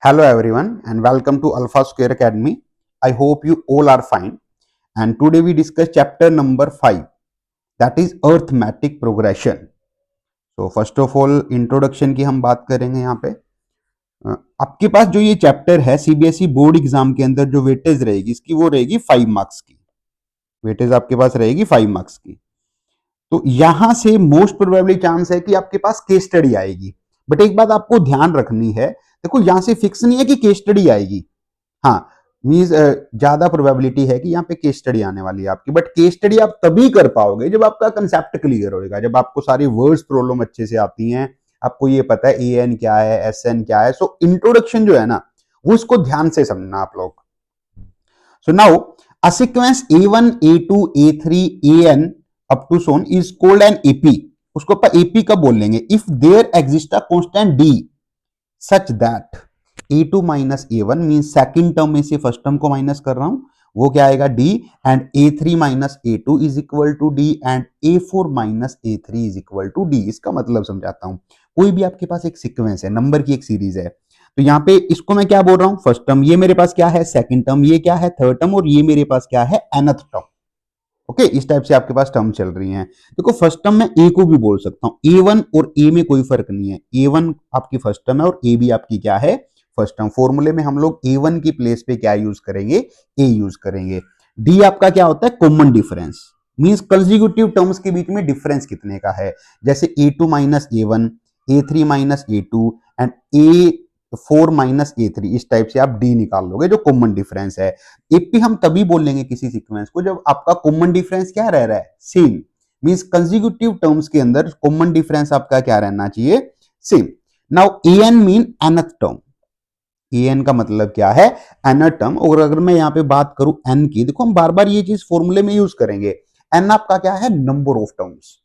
Hello everyone and welcome to Alpha Square Academy. I hope you all are fine. And today we discuss chapter number 5, that is arithmetic progression. So first of all introduction की हम बात करेंगे यहाँ पे। आपके पास जो ये chapter है सीबीएसई बोर्ड एग्जाम के अंदर जो वेटेज रहेगी इसकी वो रहेगी 5 मार्क्स की। वेटेज आपके पास रहेगी 5 मार्क्स की। तो यहां से मोस्ट प्रोबेबली चांस है कि आपके पास केस स्टडी आएगी। बट एक बात आपको ध्यान रखनी है, देखो यहां से फिक्स नहीं है कि केस स्टडी आएगी। हाँ, मींस ज्यादा प्रोबेबिलिटी है कि यहाँ पे केस स्टडी आने वाली है आपकी। बट केस स्टडी आप तभी कर पाओगे जब आपका कंसेप्ट क्लियर होगा, जब आपको सारी वर्ड्स प्रॉब्लम अच्छे से आती हैं, आपको ये पता है ए एन क्या है, एस एन क्या है। सो इंट्रोडक्शन जो है ना वो इसको ध्यान से समझना आप लोग। So now a sequence A1, A2, A3, AN up to so on is called an AP. उसको अपन AP कब बोल लेंगे? If there exists a constant D such that A2 minus A1 means second term में से first term को minus कर रहा हूं, वो क्या आएगा D, and A3 minus A2 is equal to D and A4 minus A3 is equal to D. इसका मतलब समझाता हूं। कोई भी आपके पास एक सीक्वेंस है, नंबर की एक सीरीज है, तो यहाँ पे इसको मैं क्या बोल रहा हूं? फर्स्ट टर्म, ये मेरे पास क्या है सेकंड टर्म, ये क्या है थर्ड टर्म, और ये मेरे पास क्या है nth टर्म। ओके, इस टाइप से आपके पास टर्म चल रही हैं। देखो फर्स्ट टर्म में ए को भी बोल सकता हूं, A1 और ए में कोई फर्क नहीं है। A1 आपकी फर्स्ट टर्म है और ए भी आपकी क्या है फर्स्ट टर्म। फॉर्मूले में हम लोग A1 की प्लेस पे क्या यूज करेंगे? ए यूज करेंगे। डी आपका क्या होता है? Common difference, means consecutive terms के बीच में डिफरेंस कितने का है। जैसे A2 minus A1, A3 minus A2 and A4 minus A3, इस टाइप से आप डी निकाल लोगे जो कॉमन डिफरेंस है। एपी हम तभी बोल लेंगे किसी सीक्वेंस को जब आपका कॉमन डिफरेंस क्या रह रहा है? सेम, मींस कंसेक्यूटिव टर्म्स के अंदर कॉमन डिफरेंस आपका क्या रहना चाहिए? Same. Now n mean nth term. N का मतलब क्या है? nth term. और अगर मैं यहां पे बात करूं एन की, देखो हम बार बार ये चीज फॉर्मूले में यूज करेंगे। एन आपका क्या है? Number of terms.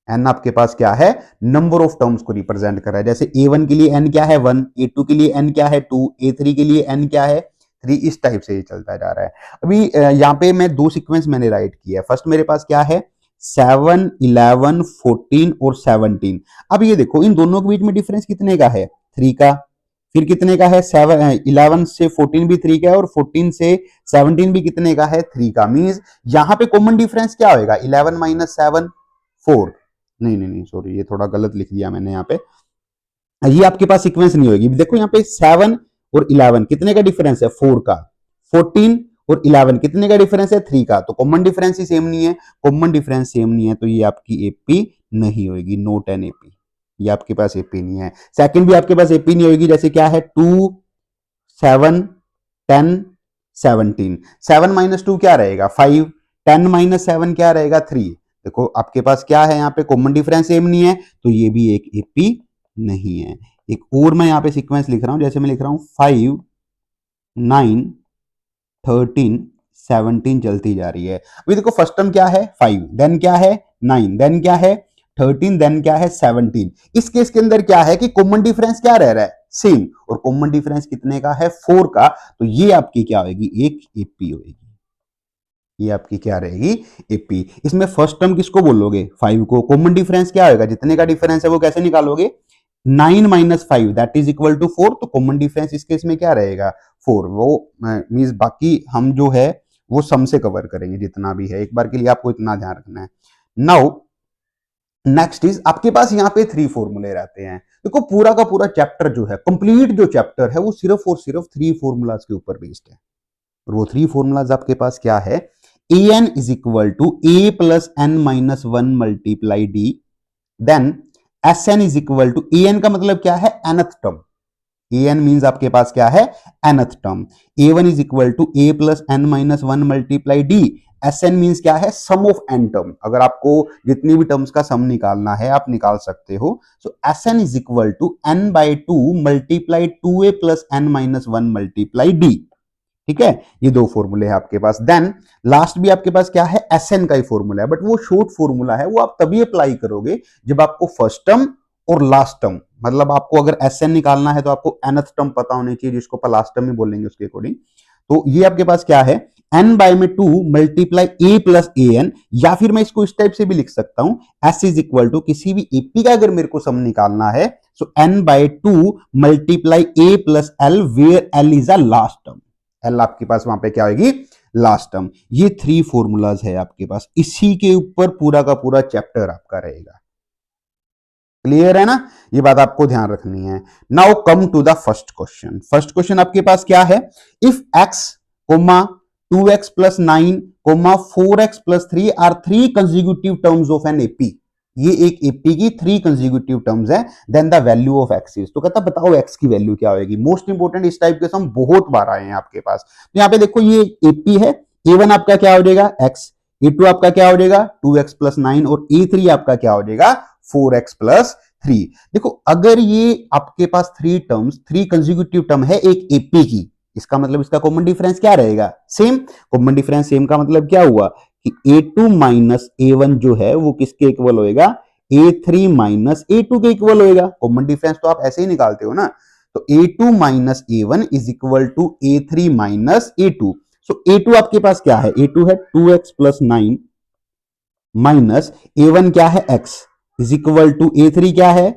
एन आपके पास क्या है? नंबर ऑफ टर्म्स को रिप्रेजेंट कर रहा है। जैसे A1 के लिए एन क्या है? 1, A2 के लिए एन क्या है? 2, A3 के लिए एन क्या है? 3। इस टाइप से ये चलता जा रहा है। अभी यहाँ पे मैं दो सीक्वेंस मैंने राइट किया है। फर्स्ट मेरे पास क्या है? 7, 11, 14 और 17। अब ये देखो इन दोनों के बीच में डिफरेंस कितने का है? 3 का। फिर कितने का है? 11 से 14 भी 3 का है और 14 से 17 भी कितने का है? 3 का। मींस यहाँ पे कॉमन डिफरेंस क्या होगा? 11 माइनस 7, 4। नहीं सॉरी, ये थोड़ा गलत लिख दिया मैंने यहाँ पे। ये आपके पास सीक्वेंस नहीं होगी। देखो यहाँ पे 7 और 11 कितने का डिफरेंस है? 4 का। 14 और 11 कितने का डिफरेंस है? 3 का। तो कॉमन डिफरेंस ही सेम नहीं है। कॉमन डिफरेंस सेम नहीं है तो ये आपकी एपी नहीं होगी, नोट एन एपी। ये आपके पास एपी नहीं है। सेकंड भी आपके पास एपी नहीं होगी। जैसे क्या है? 2, 7, 10, 17। 7 माइनस 2 क्या रहेगा? 5। 10 माइनस 7 क्या रहेगा? 3। देखो आपके पास क्या है? यहाँ पे कॉमन डिफरेंस सेम नहीं है तो ये भी एक एपी नहीं है। एक और मैं यहाँ पे सीक्वेंस लिख रहा हूं, जैसे मैं लिख रहा हूं 5, 9, 13, 17 चलती जा रही है। अभी देखो फर्स्ट टर्म क्या है? 5, देन क्या है? 9, देन क्या है? 13, देन क्या है? 17। इस केस के अंदर क्या है कि कॉमन डिफरेंस क्या रह रहा है? सेम। और कॉमन डिफरेंस कितने का है? 4 का। तो ये आपकी क्या होगी? एक एपी होगी। ये आपकी क्या रहेगी? एपी। इसमें फर्स्ट टर्म किसको बोलोगे? 5 को। कॉमन डिफरेंस क्या होगा? जितने का डिफरेंस है वो कैसे निकालोगे? 9 minus 5 that is equal to 4। तो कॉमन डिफरेंस इस केस में क्या रहेगा? 4। वो मींस बाकी हम जो है वो सम से कवर करेंगे जितना भी है। एक बार के लिए आपको इतना ध्यान रखना है। नाउ नेक्स्ट इज आपके पास यहाँ पे 3 फॉर्मूले रहते हैं। देखो पूरा का पूरा चैप्टर जो है, कंप्लीट जो चैप्टर है वो सिर्फ और सिर्फ 3 फॉर्मूलाज के ऊपर बेस्ड है। और वो 3 फॉर्मूलाज आपके पास क्या है? an is equal to a plus n minus 1 multiply d, then sn is equal to an का मतलब क्या है? nth term. an मींस आपके पास क्या है? nth term. a1 is equal to a plus n minus 1 multiply d, sn means क्या है? Sum of n term. अगर आपको जितनी भी टर्म्स का सम निकालना है आप निकाल सकते हो। सो sn is equal to n by 2 multiply 2a plus n minus 1 multiply d। ठीक है, ये दो फॉर्मूले हैं आपके पास। देन लास्ट भी आपके पास क्या है? एसएन का ही फॉर्मूला है, बट वो शॉर्ट फॉर्मूला है, वो आप तभी अप्लाई करोगे जब आपको फर्स्ट टर्म और लास्ट टर्म, मतलब आपको अगर एसएन निकालना है तो आपको nth टर्म पता होनी चाहिए, जिसको अपन लास्ट टर्म ही बोलेंगे उसके अकॉर्डिंग। तो ये आपके पास क्या है? n बाय में 2 multiply a plus a n, या फिर मैं इसको इस टाइप से भी लिख सकता हूं, s इज इक्वल टू किसी भी एपी का अगर मेरे को सम निकालना है सो n bye 2 multiply a plus l, where l is a last term. L आपके पास वहां पे क्या होगी, लास्ट टर्म। ये 3 फॉर्मूलाज है आपके पास, इसी के ऊपर पूरा का पूरा चैप्टर आपका रहेगा। क्लियर है ना, ये बात आपको ध्यान रखनी है। Now come to the first question. First question आपके पास क्या है, if x, 2x plus 9, 4x plus 3 are 3 consecutive terms of an AP, ये एक एपी की 3 कंसेक्यूटिव टर्म्स है, then the value of x is, तो कहता बताओ x की वैल्यू क्या होगी। मोस्ट इंपोर्टेंट, इस टाइप के सम बहुत बार आए हैं आपके पास। तो यहाँ पे देखो ये एपी है, a1 आपका क्या हो जाएगा x, a2 आपका क्या हो जाएगा 2x प्लस 9, और a3 आपका क्या हो जाएगा 4x प्लस 3। देखो अगर ये आपके पास 3 टर्म्स, 3 कंसेक्यूटिव टर्म है एक एपी की, इसका मतलब इसका कॉमन डिफरेंस क्या रहेगा, सेम। कॉमन डिफरेंस सेम का मतलब क्या हुआ कि a2 माइनस a1 जो है वो किसके इक्वल होएगा, a3 माइनस a2 के इक्वल होएगा। कॉमन डिफरेंस तो आप ऐसे ही निकालते हो ना, तो a2 minus a1 is equal to a3 minus a2। So a2 आपके पास क्या है, a2 है 2x प्लस 9 माइनस a1 क्या है x is equal to a3 क्या है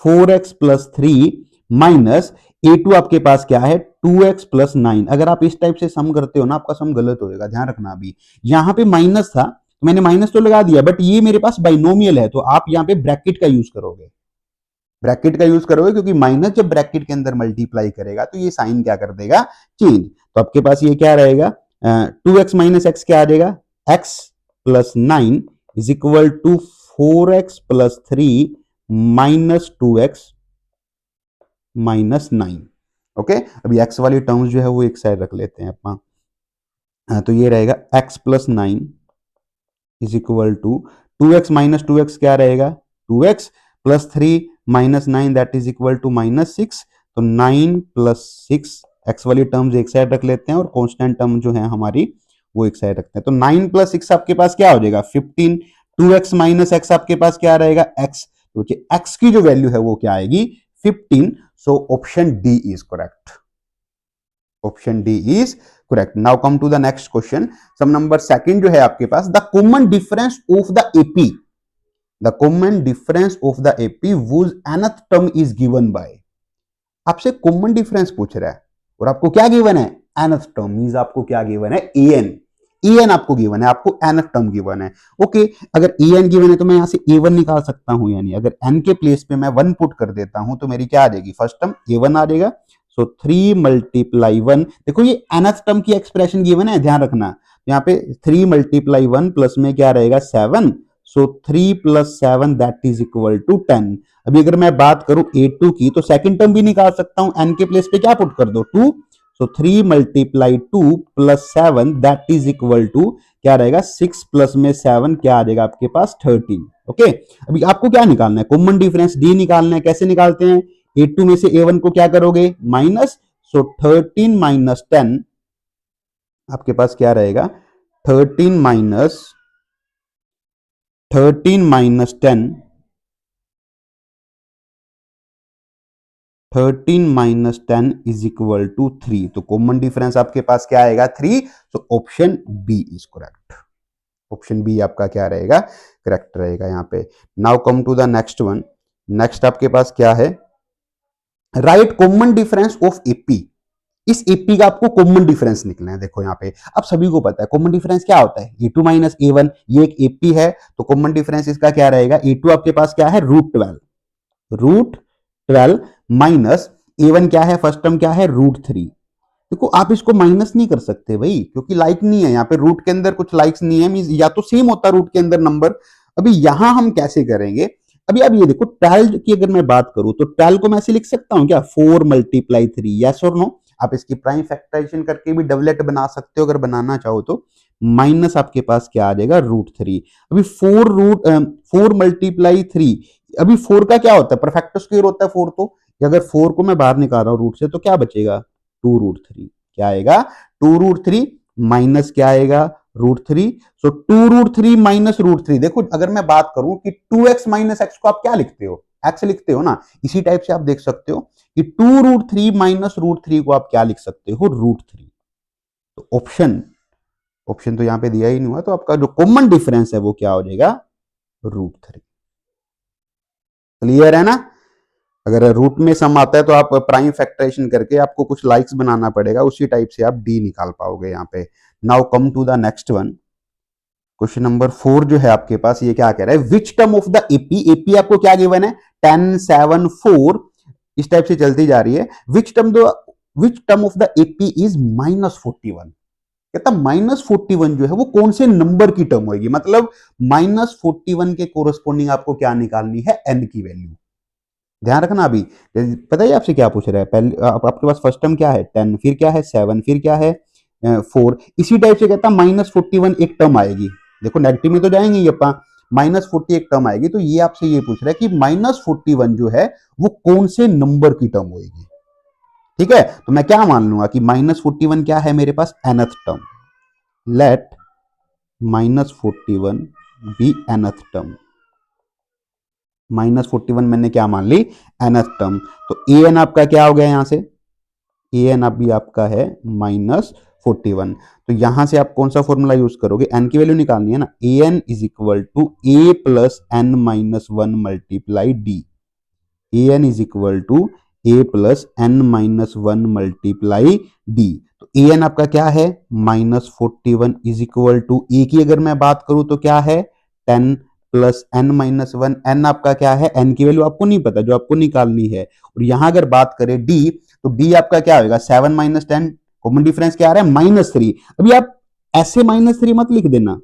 4x प्लस 3 माइनस a2 आपके पास क्या है 2x प्लस 9। अगर आप इस टाइप से सम करते हो ना, आपका सम गलत होएगा, ध्यान रखना। अभी यहां पे माइनस था तो मैंने माइनस तो लगा दिया, बट ये मेरे पास बाइनोमियल है, तो आप यहां पे ब्रैकेट का यूज करोगे, ब्रैकेट का यूज करोगे, क्योंकि माइनस जब ब्रैकेट के अंदर मल्टीप्लाई करेगा तो ये साइन क्या कर देगा, चेंज। तो आपके पास ये क्या रहेगा, 2x माइनस एक्स क्या आ जाएगा, x plus 9 is equal to 4x plus 3 minus 2x minus 9। Okay, अभी x वाली टर्म्स जो है वो एक साइड रख लेते हैं अपना। तो ये रहेगा x plus 9 is equal to 2x minus 2x क्या रहेगा 2x plus 3 minus 9 that is equal to minus 6। तो 9 प्लस 6, x वाली टर्म्स एक साइड रख लेते हैं और कांस्टेंट टर्म जो है हमारी वो एक साइड रखते हैं। तो 9 प्लस 6 आपके पास क्या हो जाएगा 15, 2x माइनस x आपके पास क्या रहेगा x, तो x की जो वैल्यू है वो क्या आएगी 15। So option D is correct, option D is correct. Now come to the next question, sum number second जो है आपके पास, the common difference of the AP, the common difference of the AP whose nth term is given by. आपसे common difference पूछ रहा है और आपको क्या गिवन है nth टर्म, मींस आपको क्या गिवन है an, en आपको गिवन है, आपको nth टर्म गिवन है। ओके, अगर en गिवन है तो मैं यहां से a1 निकाल सकता हूं, यानी अगर n के प्लेस पे मैं 1 पुट कर देता हूं तो मेरी क्या आ जाएगी फर्स्ट टर्म a1 आ जाएगा। सो 3 मल्टीप्लाई 1, देखो ये nth टर्म की एक्सप्रेशन गिवन है, ध्यान रखना। यहाँ पे 3 मल्टीप्लाई 1 प्लस में क्या रहेगा 7, so 3 plus 7 that is equal to 10। अभी अगर मैं बात करूं a2 की तो सेकंड टर्म भी निकाल सकता हूं, n के प्लेस पे क्या पुट कर दो 2, so 3 multiply 2 plus 7 that is equal to क्या रहेगा 6 प्लस में 7 क्या आ जाएगा आपके पास 13। ओके, अभी आपको क्या निकालना है कॉमन डिफरेंस d निकालना है। कैसे निकालते हैं, a2 में से a1 को क्या करोगे माइनस, सो 13 माइनस 10 आपके पास क्या रहेगा 13 minus 10 13 minus 10 is equal to 3। तो कॉमन डिफरेंस आपके पास क्या आएगा 3। तो option B is correct, option B आपका क्या रहेगा करेक्ट रहेगा यहाँ पे। Now come to the next one, next आपके पास क्या है, right common difference of AP. इस एपी का आपको कॉमन डिफरेंस निकलना है। देखो यहाँ पे अब सभी को पता है कॉमन डिफरेंस क्या होता है, ए2 माइनस ए1, ये एक एपी है तो कॉमन डिफरेंस इसका क्या रहेगा, ए2 आपके पास क्या है रूट 12 माइनस a1 क्या है फर्स्ट टर्म क्या है √3। देखो आप इसको माइनस नहीं कर सकते भाई, क्योंकि लाइक नहीं है यहाँ पे, रूट के अंदर कुछ लाइक्स नहीं है, मींस या तो सेम होता रूट के अंदर नंबर। अभी यहां हम कैसे करेंगे, अभी अब ये देखो 12 की अगर मैं बात करूं तो 12 को मैं ऐसे लिख सकता हूं क्या 4 मल्टीप्लाई 3, यस और नो। आप इसकी प्राइम फैक्टराइजेशन करके भी डबलेट बना सकते हो अगर बनाना चाहो तो। माइनस आपके पास क्या आ जाएगा √3। अभी 4 मल्टीप्लाई 3, अभी 4 का क्या होता है परफेक्ट स्क्वायर होता है 4, तो अगर 4 को मैं बाहर निकाल रहा हूं रूट से तो क्या बचेगा 2√3, क्या आएगा 2√3 माइनस क्या आएगा √3। सो 2√3 माइनस √3। देखो अगर मैं बात करूं कि 2x माइनस एक्स को आप क्या लिखते हो x लिखते हो ना, इसी टाइप से आप देख सकते हो कि 2√3 माइनस √3 को आप क्या लिख सकते हो √3। तो ऑप्शन ऑप्शन तो यहाँ पे दिया ही नहीं हुआ, तो आपका जो कॉमन डिफरेंस है वो क्या हो जाएगा, √3। क्लियर है ना। अगर रूट में सम आता है तो आप प्राइम फैक्टराइजेशन करके आपको कुछ लाइक्स बनाना पड़ेगा, उसी टाइप से आप डी निकाल पाओगे यहाँ पे। Now come to the next one. Question number 4 जो है आपके पास, ये क्या कह रहा है, which term of the AP, AP आपको क्या गिवन है 10 7 4, इस टाइप से चलती जा रही है। Which term of the AP is -41। कहता -41 जो है वो कौन से नंबर की टर्म होगी, मतलब -41 के कोरस्पॉन्डिंग आपको क्या निकालनी है, एन की वैल्यू। ध्यान रखना। अभी पता है आपसे क्या पूछ रहा है, पहले आपके पास फर्स्ट टर्म क्या है 10, फिर क्या है 7, फिर क्या है 4, इसी टाइप से कहता -41 एक टर्म आएगी। देखो नेगेटिव में तो जाएंगे ये अपना, -40 एक टर्म आएगी, तो ये आपसे ये पूछ रहा है कि -41 जो है वो कौन से नंबर की टर्म होगी। ठीक है, तो मैं क्या मान लूंगा कि -41 क्या है मेरे पास, nth term. Let -41 be nth term. -41 मैंने क्या मान ली, nth टर्म। तो an आपका क्या हो गया, यहां से an अभी आपका है -41। तो यहां से आप कौन सा फॉर्मूला यूज करोगे, n की वैल्यू निकालनी है ना, an is equal to a plus n minus 1 multiply d. an is equal to a plus n minus 1 multiply D. तो an आपका क्या है -41 इज इक्वल टू a की अगर मैं बात करूं तो क्या है 10 प्लस n माइनस 1। n आपका क्या है, n की वैल्यू आपको नहीं पता, जो आपको निकालनी है। और यहां अगर बात करें d, तो d आपका क्या होगा 7 माइनस 10, कॉमन डिफरेंस क्या आ रहा है -3। अभी आप ऐसे -3 मत लिख देना,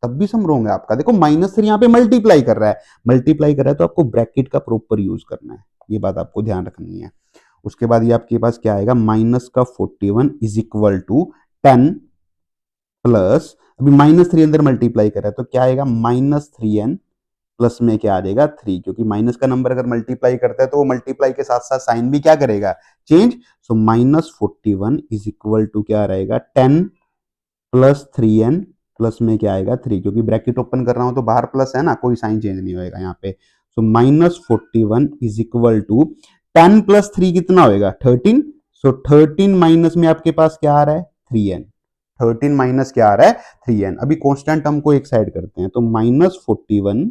तब भी सम रॉन्ग है आपका। देखो -3 यहाँ पे मल्टीप्लाई कर रहा है, मल्टीप्लाई कर रहा है तो आपको ब्रैकेट का प्रॉपर यूज करना है, ये बात आपको ध्यान रखनी है। उसके बाद ये आपके पास क्या आएगा, माइनस का 41 इज इक्वल टू 10 प्लस, अभी -3 अंदर मल्टीप्लाई कर रहा है तो क्या आएगा -3n प्लस में क्या आ जाएगा 3, क्योंकि माइनस का नंबर अगर मल्टीप्लाई करता है तो वो मल्टीप्लाई के साथ साथ साइन भी क्या करेगा, change. So -41 is equal to क्या रहेगा 10 प्लस 3n प्लस में क्या आएगा 3, क्योंकि ब्रैकेट ओपन कर रहा हूं तो बाहर प्लस है ना, कोई साइन चेंज नहीं होएगा यहाँ पे। सो -41 इज इक्वल टू 10 प्लस 3 कितना होएगा 13। सो 13 माइनस में आपके पास क्या आ रहा है 3n, 13 माइनस क्या आ रहा है 3n। अभी कांस्टेंट टर्म को एक साइड करते हैं, तो -41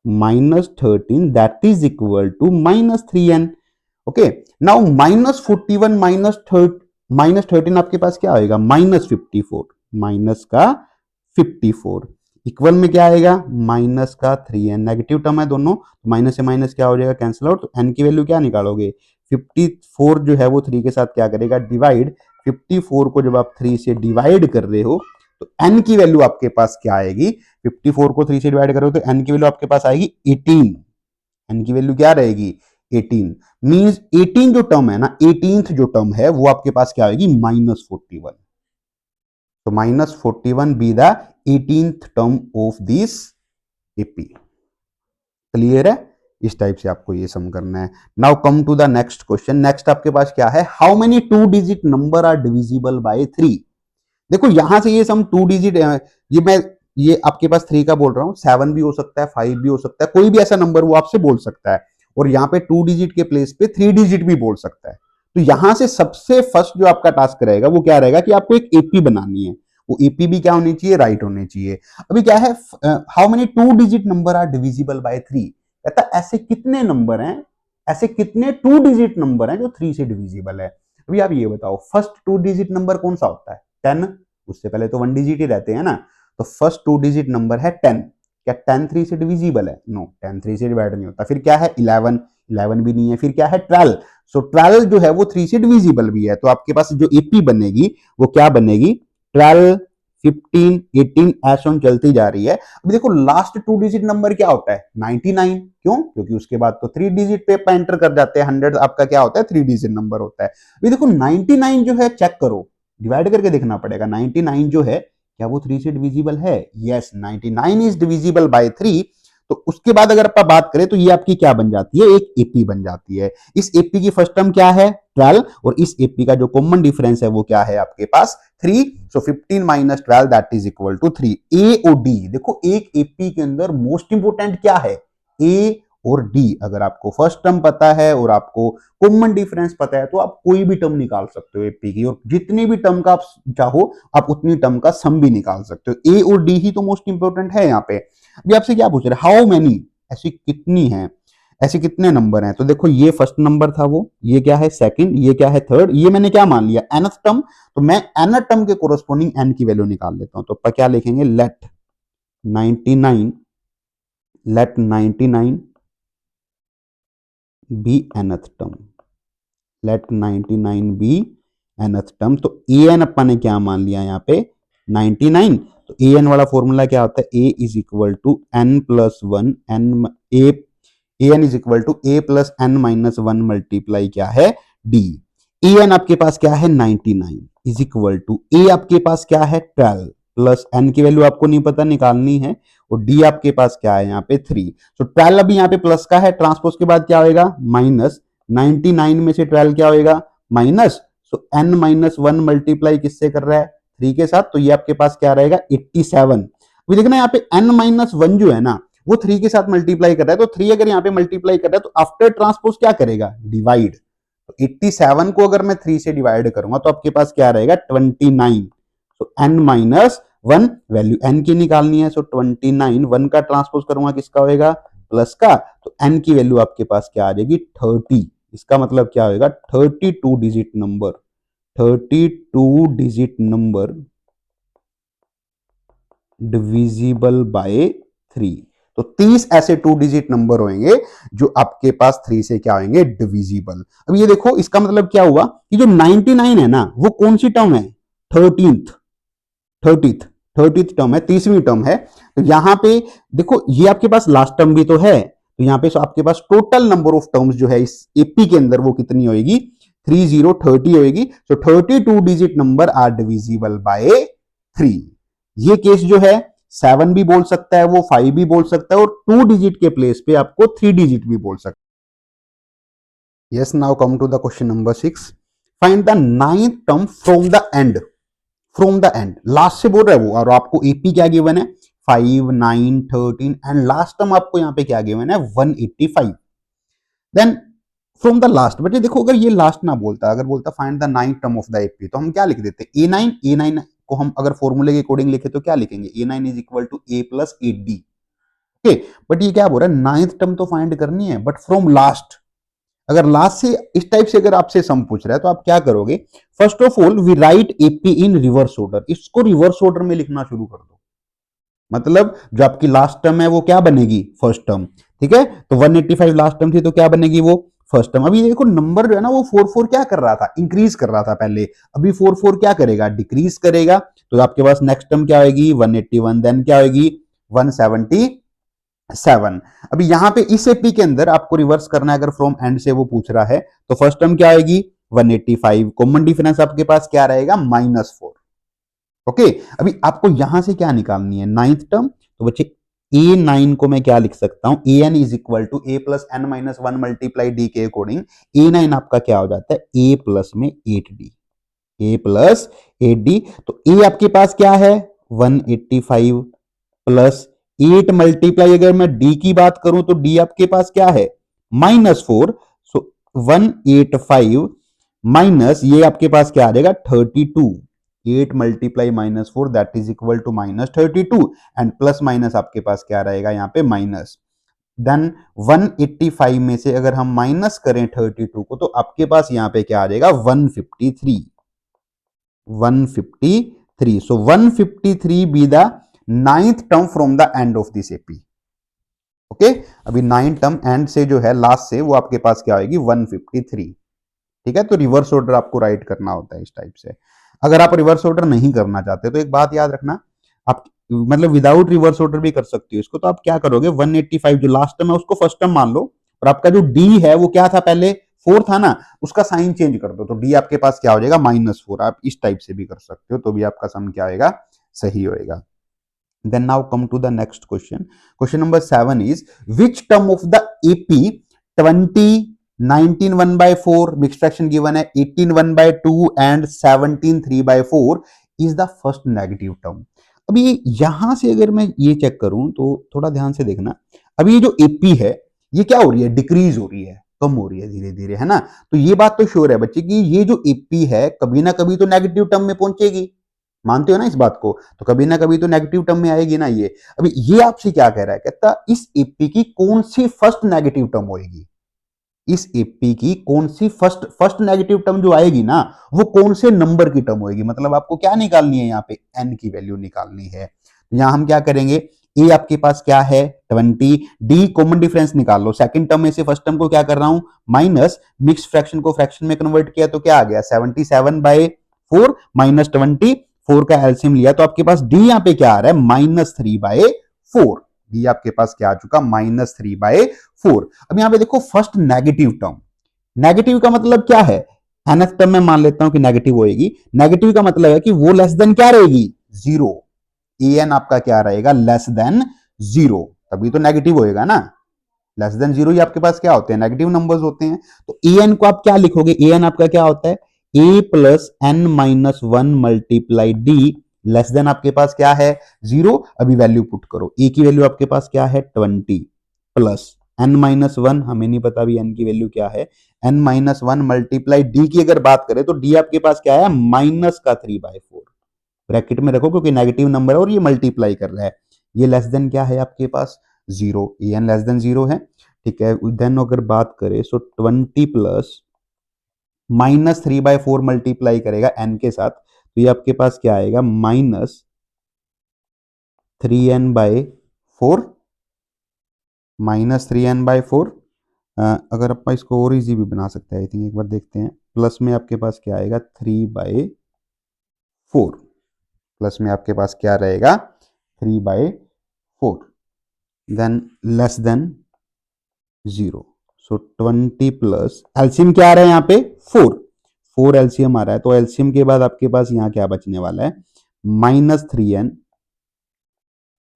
minus 13 that is equal to -3n। Okay, now -41 -13 आपके पास क्या होएगा -54, माइनस का 54 इक्वल में क्या आएगा माइनस का 3n। नेगेटिव टर्म है दोनों, माइनस से माइनस क्या हो जाएगा कैंसिल आउट, तो n की वैल्यू क्या निकालोगे 54 जो है वो 3 के साथ क्या करेगा डिवाइड। 54 को जब आप 3 से डिवाइड कर रहे हो तो n की वैल्यू आपके पास क्या आएगी, 54 को 3 से डिवाइड करो तो n की वैल्यू आपके पास आएगी 18। n की वैल्यू क्या रहेगी 18, मींस 18 जो टर्म है ना, 18th जो टर्म है वो आपके पास क्या आएगी -41। तो -41 be the 18th term of this AP. Clear है, इस टाइप से आपको ये सम करना है। Now come to the next question. Next आपके पास क्या है, how many 2 digit number are divisible by 3। देखो यहां से ये सम 2 डिजिट, ये आपके पास 3 का बोल रहा हूं, 7 भी हो सकता है, 5 भी हो सकता है, कोई भी ऐसा नंबर वो आपसे बोल सकता है। और यहाँ पे 2 डिजिट के प्लेस पे 3 डिजिट भी बोल सकता है। तो यहां से सबसे फर्स्ट जो आपका टास्क रहेगा वो क्या रहेगा कि आपको एक एपी बनानी है। वो एपी भी क्या होनी चाहिए, राइट होनी चाहिए। अभी क्या है, how many 2 digit number are divisible by 3। कहता ऐसे कितने नंबर हैं, ऐसे कितने 2 डिजिट नंबर हैं जो 3 से डिविजिबल है। अभी आप ये बताओ फर्स्ट 2 डिजिट नंबर कौन सा होता है 10, उससे पहले तो 1 डिजिट ही रहते हैं ना। तो फर्स्ट 2 डिजिट नंबर है 10, क्या 10 3 से डिविजिबल है, नो 10 3 से डिवाइड नहीं होता। फिर क्या है 11, 11 भी नहीं है। फिर क्या है 12, सो 12 जो है वो 3 से डिविजिबल भी है। तो आपके पास जो एपी बनेगी वो क्या बनेगी 12, 15, 18 ऐसे ऑन चलती जा रही है। अभी देखो लास्ट 2 डिजिट नंबर क्या होता है 99, क्यों, क्योंकि उसके बाद तो 3 डिजिट पे एंटर कर जाते हैं। 100 आपका क्या होता है 3 डिजिट नंबर होता है। अभी देखो 99 जो है चेक करो, डिवाइड करके देखना पड़ेगा। 99 जो है क्या वो 3 से डिविजिबल है, यस 99 इज डिविजिबल बाय 3। तो उसके बाद अगर आप बात करें तो ये आपकी क्या बन जाती है, एक एपी बन जाती है। इस एपी की फर्स्ट टर्म क्या है 12, और इस एपी का जो कॉमन डिफरेंस है वो क्या है आपके पास 3। So 15 minus 12 that is equal to 3। A और डी, देखो एक एपी के अंदर मोस्ट इंपोर्टेंट क्या है, ए और डी। अगर आपको फर्स्ट टर्म पता है और आपको कॉमन डिफरेंस पता है तो आप कोई भी टर्म निकाल सकते हो एपी की, और जितनी भी टर्म का आप चाहो आप उतनी टर्म का सम भी निकाल सकते हो। ए और डी ही तो मोस्ट इंपोर्टेंट है यहाँ पे। अभी आपसे क्या पूछ रहे हैं, हाउ मेनी, ऐसी कितनी है, ऐसे कितने नंबर हैं। तो देखो ये फर्स्ट नंबर था, वो ये क्या है सेकंड, ये क्या है थर्ड, ये मैंने क्या मान लिया nth टर्म, तो मैं nth टर्म के कोरोस्पोंडिंग n की वैल्यू निकाल लेता हूं। तो अपन क्या लिखेंगे, let 99 be nth term, let 99 be nth term. तो an अपन ने क्या मान लिया यहाँ पे 99। तो an वाला फॉर्मूला क्या होता है, a is equal to n plus one n a, an is equal to a plus n minus one multiply क्या है d। an आपके पास क्या है 99 इज इक्वल टू a आपके पास क्या है 12 प्लस n की वैल्यू आपको नहीं पता निकालनी है, और d आपके पास क्या है यहाँ पे 3। तो 12 अभी यहाँ पे प्लस का है, ट्रांसपोज के बाद क्या होगा माइनस, 99 में से 12 क्या होगा माइनस, सो n माइनस वन मल्टीप्लाई किससे कर रहा है 3 के साथ, तो ये आपके पास क्या रहेगा 87। अभी देखना यहाँ पे n माइनस वन जो है ना वो 3 के साथ मल्टीप्लाई कर रहा है, तो 3 अगर यहाँ पे मल्टीप्लाई कर रहा है तो आफ्टर ट्रांसपोज क्या करेगा डिवाइड। तो 87 को अगर मैं 3 से डिवाइड करूंगा तो आपके पास क्या रहेगा 29। तो n minus one value n की निकालनी है, सो 29 वन का ट्रांसपोज करूंगा किसका होगा प्लस का, तो n की वैल्यू आपके पास क्या आ जाएगी 30। इसका मतलब क्या होगा 32 digit number, 32 digit number divisible by 3। तो 30 ऐसे 2 डिजिट नंबर होंगे जो आपके पास 3 से क्या होंगे डिविजिबल। अब ये देखो इसका मतलब क्या हुआ कि जो 99 है ना वो कौन सी टर्म है 13th 30th टर्म है, 30वीं टर्म है। तो यहां पे देखो ये आपके पास लास्ट टर्म भी तो है, तो यहाँ पे आपके पास टोटल नंबर ऑफ टर्म्स जो है इस एपी के अंदर वो कितनी होगी 30 होगी। तो 32 digit number are divisible by 3। ये केस जो है 7 भी बोल सकता है वो, 5 भी बोल सकता है, और 2 डिजिट के प्लेस पे आपको 3 डिजिट भी बोल सकता है। Yes, now come to the question number 6। Find the ninth term from the end, from the end last से बोल रहा है वो, और आपको एपी क्या गिवन है 5 9 13 एंड लास्ट टर्म आपको यहाँ पे क्या गिवन है 185। Then from the last, but ये देखो अगर ये लास्ट ना बोलता, अगर बोलता find the ninth term of the AP, तो हम क्या लिख देते A9 को हम अगर फॉर्मूले के अकॉर्डिंग लिखे तो क्या लिखेंगे A9 is equal to A plus 8D। Okay, but ये क्या बोल रहा है नाइन्थ टर्म तो फाइंड करनी है बट फ्रॉम लास्ट। अगर लास्ट से इस टाइप से अगर आपसे सम पूछ रहा है तो आप क्या करोगे, first of all we write AP in reverse order, इसको रिवर्स ऑर्डर में लिखना शुरू कर दो। मतलब जो आपकी लास्ट टर्म है वो क्या बनेगी फर्स्ट टर्म, ठीक है। तो 185 लास्ट टर्म थी तो क्या बनेगी वो फर्स्ट टर्म। अभी देखो नंबर जो है ना वो 4 क्या कर रहा था इंक्रीज कर रहा था पहले, अभी 4 क्या करेगा डिक्रीज करेगा। तो आपके पास नेक्स्ट टर्म क्या होगी 181, देन क्या होगी 177। अभी यहां पे इस एपी के अंदर आपको रिवर्स करना है, अगर फ्रॉम एंड से वो पूछ रहा है तो फर्स्ट टर्म क्या आएगी 185, कॉमन डिफरेंस आपके पास क्या रहेगा -4। ओके, अभी आपको यहां से क्या निकालनी है नाइन्थ टर्म, तो बच्चे A9 को मैं क्या लिख सकता हूं an is equal to A plus n minus one multiply d के अकॉर्डिंग A9 आपका क्या हो जाता है A प्लस में 8D, A प्लस 8D। तो A आपके पास क्या है 185 प्लस 8 मल्टीप्लाई, अगर मैं D की बात करूं तो D आपके पास क्या है -4, सो 185 माइनस ये आपके पास क्या आ जाएगा 32, 8 multiply -4 that is equal to -32, and plus minus आपके पास क्या रहेगा यहाँ पे माइनस। देन 185 में से अगर हम माइनस करें 32 को तो आपके पास यहाँ पे क्या आ जाएगा 153, 153। सो 153 be the ninth term from the end of this AP. Okay, अभी नाइन्थ टर्म एंड से जो है लास्ट से वो आपके पास क्या आएगी 153, ठीक है। तो रिवर्स ऑर्डर आपको राइट करना होता है इस टाइप से। अगर आप रिवर्स ऑर्डर नहीं करना चाहते तो एक बात याद रखना, आप मतलब विदाउट रिवर्स ऑर्डर भी कर सकते हो इसको। तो आप क्या करोगे 185 जो लास्ट टर्म है उसको फर्स्ट टर्म मान लो, और आपका जो डी है वो क्या था पहले 4 था ना, उसका साइन चेंज कर दो, तो डी आपके पास क्या हो जाएगा -4। आप इस टाइप से भी कर सकते हो, तो भी आपका सम क्या आएगा सही होएगा। Then now come to the next question. Question number 7 is which term of the AP 20 19 1/4 mixed fraction given है 18 1/2 and 17 3/4 is the first negative term। अभी यहां से अगर मैं ये चेक करूं तो थोड़ा ध्यान से देखना, अभी ये जो AP है ये क्या हो रही है, डिक्रीज हो रही है, कम हो रही है धीरे धीरे, है ना। तो ये बात तो श्योर है बच्चे कि ये जो एपी है कभी ना कभी तो नेगेटिव टर्म में पहुंचेगी, मानते हो ना इस बात को, तो कभी ना कभी तो नेगेटिव टर्म में आएगी ना ये। अभी ये आपसे क्या कह रहा है, कहता इस एपी की कौन सी फर्स्ट नेगेटिव टर्म होगी, इस एपी की कौन सी फर्स्ट फर्स्ट नेगेटिव टर्म जो आएगी ना वो कौन से नंबर की टर्म होगी, मतलब आपको क्या निकालनी है यहाँ पे, एन की वैल्यू निकालनी है। तो यहां हम क्या करेंगे, ए आपके पास क्या है 20, डी कॉमन डिफरेंस निकाल लो, सेकंड टर्म में से फर्स्ट टर्म को क्या कर रहा हूं माइनस, मिक्स फ्रैक्शन को फ्रैक्शन में कन्वर्ट किया तो क्या आ गया 77/4 माइनस 24 का एलसीएम लिया तो आपके पास डी यहाँ पे क्या आ रहा है -3/4, डी आपके पास क्या आ चुका -3/4। अब यहां पे देखो फर्स्ट नेगेटिव टर्म, नेगेटिव का मतलब क्या है, nth टर्म में मान लेता हूं कि नेगेटिव होएगी, नेगेटिव का मतलब है कि वो लेस देन क्या रहेगी, जीरो, एन आपका क्या रहेगा लेस देन जीरो, तभी तो नेगेटिव होएगा ना, लेस देन जीरो ही आपके पास क्या होते हैं, नेगेटिव नंबर्स होते हैं। तो ए एन को आप क्या लिखोगे, ए एन आपका क्या होता है A plus N minus one multiply D, less than आपके पास क्या है जीरो। अभी वैल्यू पुट करो, ए की वैल्यू आपके पास क्या है 20 प्लस एन माइनस वन, हमें नहीं पता अभी एन की वैल्यू क्या है, n minus one multiply d की अगर बात करें तो डी आपके पास क्या है -3/4, ब्रैकेट में रखो क्योंकि नेगेटिव नंबर है और ये मल्टीप्लाई कर रहा है, ये लेस देन क्या है आपके पास zero, A N less than zero है, ठीक है। देन अगर बात करें सो 20 प्लस -3/4 मल्टीप्लाई करेगा एन के साथ तो ये आपके पास क्या आएगा -3n/4, -3n/4। अगर आप इसको और इजी भी बना सकते हैं आई थिंक, एक बार देखते हैं, प्लस में आपके पास क्या आएगा 3/4, प्लस में आपके पास क्या रहेगा 3/4, देन लेस देन जीरो, सो 20 प्लस एलसीएम क्या आ रहा है यहाँ पे 4 एलसीएम आ रहा है, तो एलसीएम के बाद आपके पास यहाँ क्या बचने वाला है -3n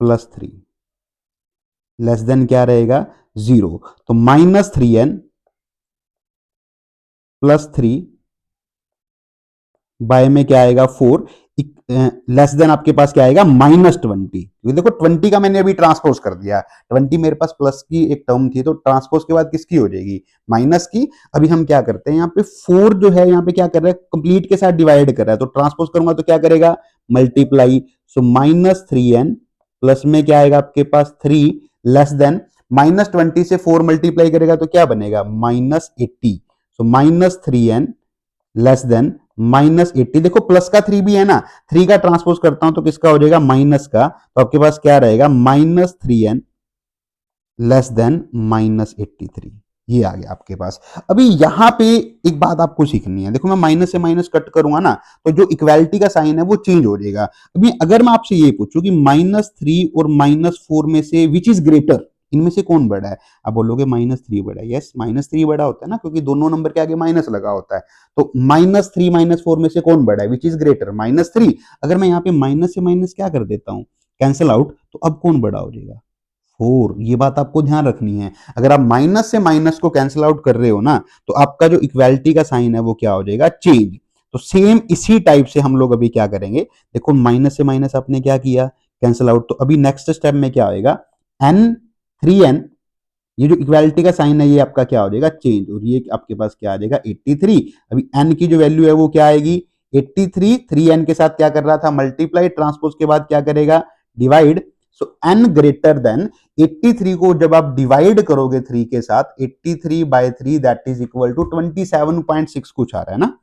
प्लस 3, लेस देन क्या रहेगा जीरो, तो -3n प्लस 3 बाय में क्या आएगा 4, लेस देन आपके पास क्या आएगा -20, देखो 20 का मैंने अभी ट्रांसपोज कर दिया, 20 मेरे पास प्लस की एक टर्म थी तो ट्रांसपोज के बाद किसकी हो जाएगी माइनस की। अभी हम क्या करते हैं यहाँ पे 4 जो है यहाँ पे क्या कर रहा है कंप्लीट के साथ डिवाइड कर रहा है, तो ट्रांसपोज करूंगा तो क्या करेगा मल्टीप्लाई, सो -3n प्लस में क्या आएगा आपके पास 3 लेस देन -20 से 4 मल्टीप्लाई करेगा तो क्या बनेगा -80, सो -3n लेस देन -80, देखो प्लस का 3 भी है ना, 3 का ट्रांसपोज करता हूं तो किसका हो जाएगा माइनस का, तो आपके पास क्या रहेगा -3n लेस देन -83, ये आ गया आपके पास। अभी यहां पे एक बात आपको सीखनी है, देखो मैं माइनस से माइनस कट करूंगा ना तो जो इक्वालिटी का साइन है वो चेंज हो जाएगा। अभी अगर मैं आपसे ये पूछूं कि -3 और -4 में से विच इज ग्रेटर, इनमें से कौन बड़ा है, आप बोलोगे -3 बड़ा है, यस -3 बड़ा होता है ना क्योंकि दोनों नंबर के आगे माइनस लगा होता है, तो -3 -4 में से कौन बड़ा है, विच इज ग्रेटर -3। अगर मैं यहाँ पे माइनस से माइनस क्या कर देता हूं कैंसिल आउट, तो अब कौन बड़ा हो जाएगा 4, ये बात आपको ध्यान रखनी है। अगर आप माइनस से माइनस को कैंसिल आउट कर रहे हो ना तो आपका जो इक्वालिटी का साइन है वो क्या हो जाएगा चेंज। तो सेम इसी टाइप से हम लोग अभी क्या करेंगे, देखो माइनस से माइनस आपने क्या किया कैंसिल आउट, तो अभी नेक्स्ट स्टेप में क्या होएगा n, ये जो इक्वालिटी का साइन है ये आपका क्या हो जाएगा चेंज, और ये आपके पास क्या आ जाएगा 83। अभी n की जो वैल्यू है वो क्या आएगी 83, 3n के साथ क्या कर रहा था मल्टीप्लाई, ट्रांसपोज के बाद क्या करेगा डिवाइड, सो n ग्रेटर देन 83 को जब आप डिवाइड करोगे 3 के साथ 83/3 दैट इज इक्वल टू 27.6 कुछ आ रहा है ना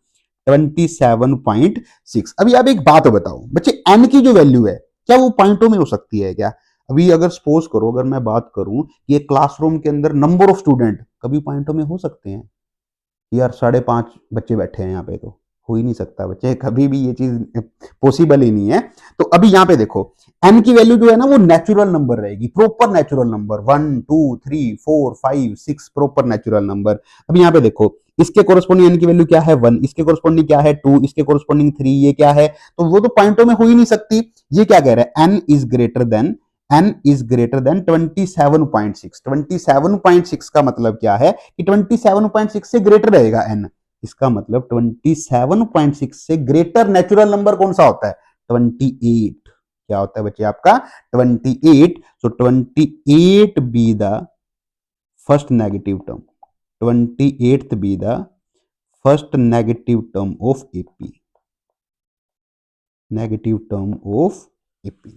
27.6। अभी आप एक बात बताओ बच्चे n की जो वैल्यू है क्या वो पॉइंटों में हो सकती है क्या, अभी अगर सपोज करो अगर मैं बात करूं कि एक क्लासरूम के अंदर नंबर ऑफ स्टूडेंट कभी पॉइंटों में हो सकते हैं, यार 5.5 बच्चे बैठे हैं यहाँ पे तो हो ही नहीं सकता बच्चे, कभी भी ये चीज पॉसिबल ही नहीं है। तो अभी यहाँ पे देखो n की वैल्यू जो है ना वो नेचुरल नंबर रहेगी, proper natural number 1 2 3 4 5 6 proper natural number. अभी यहाँ पे देखो इसके कोरस्पॉन्डिंग n की वैल्यू क्या है 1, इसके कोरस्पॉन्डिंग क्या है 2, इसके कोरस्पॉन्डिंग 3, ये क्या है, तो वो तो पॉइंटों में हो ही नहीं सकती। ये क्या कह रहा है n इज ग्रेटर देन 27.6, 27.6 का मतलब क्या है कि 27.6 से ग्रेटर रहेगा n, इसका मतलब 27.6 से ग्रेटर नेचुरल नंबर कौन सा होता है 28, क्या होता है बच्चे आपका 28, so 28 be the first negative term. 28th be the first negative term of AP. Negative term of AP.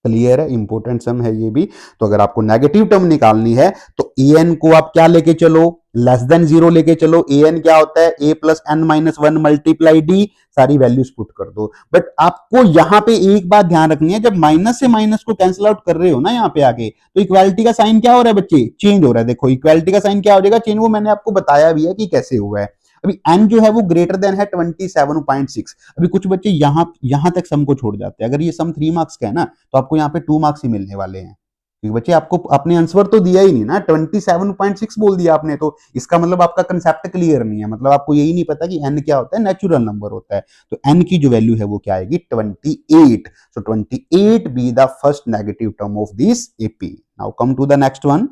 Clear है, इंपॉर्टेंट सम है ये भी। तो अगर आपको नेगेटिव टर्म निकालनी है तो एन को आप क्या लेके चलो, लेस देन जीरो लेके चलो। एन क्या होता है, A plus N minus one multiply D, सारी वैल्यूज पुट कर दो। बट आपको यहां पे एक बात ध्यान रखनी है, जब माइनस से माइनस को कैंसिल आउट कर रहे हो ना यहाँ पे आगे, तो इक्वालिटी का साइन क्या हो रहा है बच्चे, चेंज हो रहा है। देखो इक्वालिटी का साइन क्या हो जाएगा, चेंज। वो मैंने आपको बताया भी है कि कैसे हुआ है। अभी n जो है वो ग्रेटर देन है 27.6। अभी कुछ बच्चे यहां तक सम को छोड़ जाते हैं। अगर ये सम 3 मार्क्स का है ना, तो आपको यहाँ पे 2 मार्क्स ही मिलने वाले हैं, क्योंकि बच्चे आपको अपने आंसर तो दिया ही नहीं ना, 27.6 बोल दिया आपने, तो इसका मतलब आपका कंसेप्ट क्लियर नहीं है। मतलब आपको यही नहीं पता कि n क्या होता है, नेचुरल नंबर होता है। तो n की जो वैल्यू है वो क्या आएगी, 28। So 28 be the first negative term of this AP. Now come to the next one.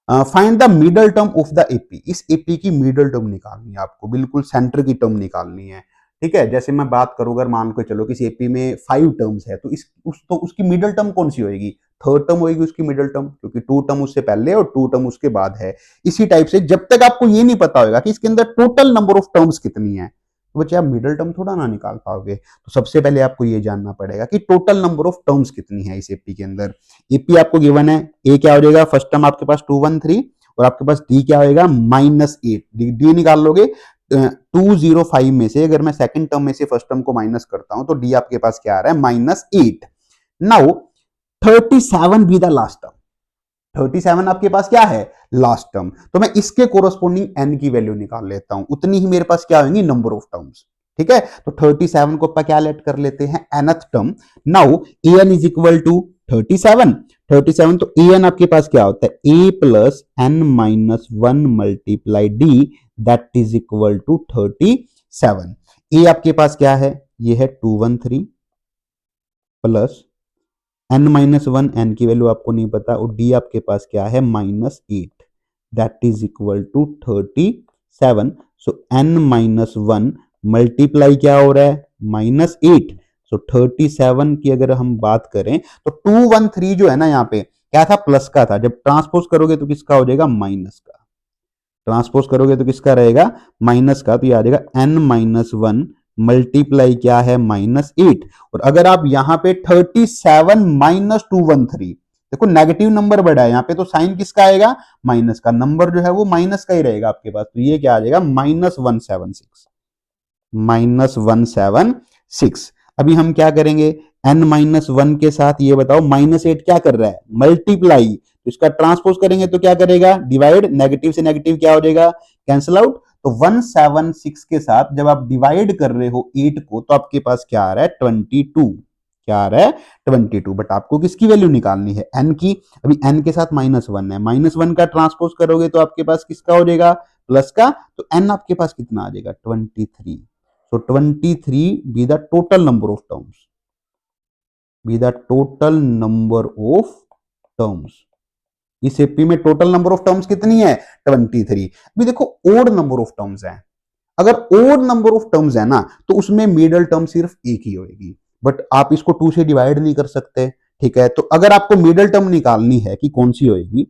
Find the middle term of the AP. इस एपी की मिडल टर्म निकालनी है आपको, बिल्कुल सेंटर की टर्म निकालनी है। ठीक है, जैसे मैं बात करूं, अगर मान के चलो किसी एपी में 5 टर्म्स है, तो उसकी मिडल टर्म कौन सी होगी, थर्ड टर्म होगी उसकी मिडल टर्म, क्योंकि 2 टर्म उससे पहले और 2 टर्म उसके बाद है। इसी टाइप से जब तक आपको ये नहीं पता होगा कि इसके अंदर टोटल नंबर ऑफ टर्म्स कितनी है, तो बच्चे आप मिडल टर्म थोड़ा ना निकाल पाओगे। तो सबसे पहले आपको ये जानना पड़ेगा कि टोटल नंबर ऑफ टर्म्स कितनी है इस एपी के अंदर। एपी आपको गिवन है, ए क्या हो जाएगा, फर्स्ट टर्म आपके पास 213, और आपके पास डी क्या होगा, -8। डी निकाल लोगे 205 में से। अगर मैं सेकंड टर्म में से फर्स्ट टर्म को माइनस करता हूं तो डी आपके पास क्या आ रहा है, -8। Now 37 be the last term. 37 आपके पास क्या है, लास्ट टर्म। तो मैं इसके कोरोस्पोंडिंग n की वैल्यू निकाल लेता हूं, उतनी ही मेरे पास क्या होंगी, नंबर ऑफ टर्म्स। ठीक है, तो 37 को अपन क्या लेट कर लेते हैं, nth term. Now an is equal to 37। तो an आपके पास क्या होता है, a plus n minus one multiply d, that is equal to 37। a आपके पास क्या है, ये है 213 plus n minus one, n की वैल्यू आपको नहीं पता, और डी आपके पास क्या है, -8, that is equal to 37। So n minus one multiply क्या हो रहा है, -8। सो 37 की अगर हम बात करें तो 213 जो है ना, यहाँ पे क्या था, प्लस का था। जब ट्रांसपोज करोगे तो किसका हो जाएगा, माइनस का। ट्रांसपोज करोगे तो किसका रहेगा, माइनस का। तो ये आ जाएगा n माइनस वन मल्टीप्लाई क्या है, -8। और अगर आप यहां पे 37 माइनस 213, देखो नेगेटिव नंबर बढ़ा है यहाँ पे, तो साइन किसका आएगा, माइनस का। नंबर जो है वो माइनस का ही रहेगा आपके पास। तो ये क्या आ जाएगा, -176। अभी हम क्या करेंगे, n माइनस वन के साथ ये बताओ, -8 क्या कर रहा है, मल्टीप्लाई। तो इसका ट्रांसपोज करेंगे तो क्या करेगा, डिवाइड। नेगेटिव से नेगेटिव क्या हो जाएगा, कैंसिल आउट। तो 176 के साथ जब आप डिवाइड कर रहे हो 8 को, तो आपके पास क्या आ रहा है, 22। क्या आ रहा है, 22। बट आपको किसकी वैल्यू निकालनी है, n की। अभी n के साथ -1 है, -1 का ट्रांसपोज करोगे तो आपके पास किसका हो जाएगा, प्लस का। तो n आपके पास कितना आ जाएगा, 23। सो 23 be the total number of terms, be the total number of terms. इस एपी में टोटल नंबर ऑफ टर्म्स कितनी है, 23। अभी देखो ओड नंबर ऑफ टर्म्स है। अगर ओड नंबर ऑफ टर्म्स है ना, तो उसमें मिडल टर्म सिर्फ एक ही होगी, बट आप इसको 2 से डिवाइड नहीं कर सकते। ठीक है, तो अगर आपको मिडल टर्म निकालनी है कि कौन सी होगी,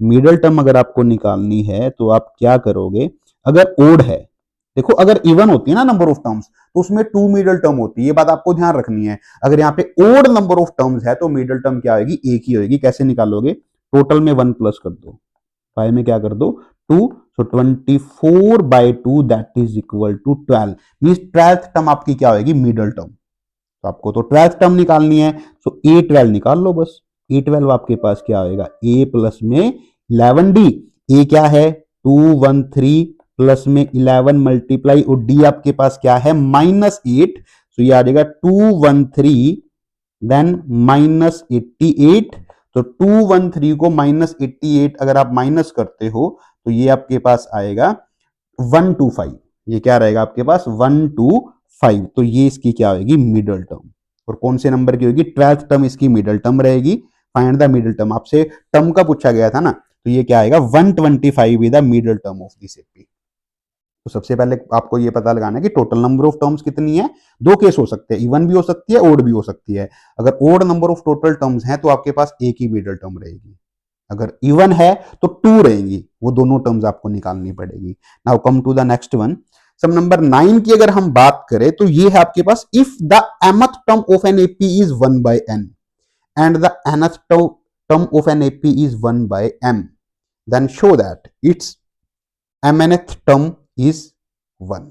मिडल टर्म अगर आपको निकालनी है तो आप क्या करोगे, अगर ओड है, देखो अगर इवन होती है ना नंबर ऑफ टर्म्स, तो उसमें 2 मिडल टर्म होती है, ये बात आपको ध्यान रखनी है। अगर यहाँ पे ओड नंबर ऑफ टर्म्स है तो मिडल टर्म क्या होगी, एक ही होगी। कैसे निकालोगे, टोटल में 1 प्लस कर दो, 5 में क्या कर दो, 2। So 24/2 that is equal to 12। Means 12th term आपकी क्या होगी, मिडल टर्म। तो आपको तो 12th टर्म निकालनी है, सो A12 निकाल लो बस। A12 आपके पास क्या होगा, A प्लस में 11D। ए क्या है, 213 प्लस में 11 मल्टीप्लाई, और डी आपके पास क्या है, -8। सो ये आ जाएगा 213 देन -88। तो 213 को -88 अगर आप माइनस करते हो तो ये आपके पास आएगा 125। ये क्या रहेगा आपके पास, 125। तो ये इसकी क्या होगी, मिडल टर्म। और कौन से नंबर की होगी, 12th टर्म इसकी मिडल टर्म रहेगी। फाइंड द मिडल टर्म, आपसे टर्म का पूछा गया था ना, तो ये क्या आएगा, 125 with the middle term of this AP. तो सबसे पहले आपको ये पता लगाना है कि टोटल नंबर ऑफ टर्म्स कितनी है। 2 केस हो सकते हैं, इवन भी हो सकती है, ओड भी हो सकती है। अगर odd number of total terms हैं तो आपके पास एक ही मिडल टर्म रहेगी। अगर इवन है तो 2 रहेंगी, वो दोनों टर्म्स आपको निकालनी पड़ेगी। Now come to the next one. Sum number 9 की अगर हम बात करें तो ये है आपके पास, if the mth term of an AP is 1 by n and the nth term of an AP is 1 by m, then show that its mnth term is 1।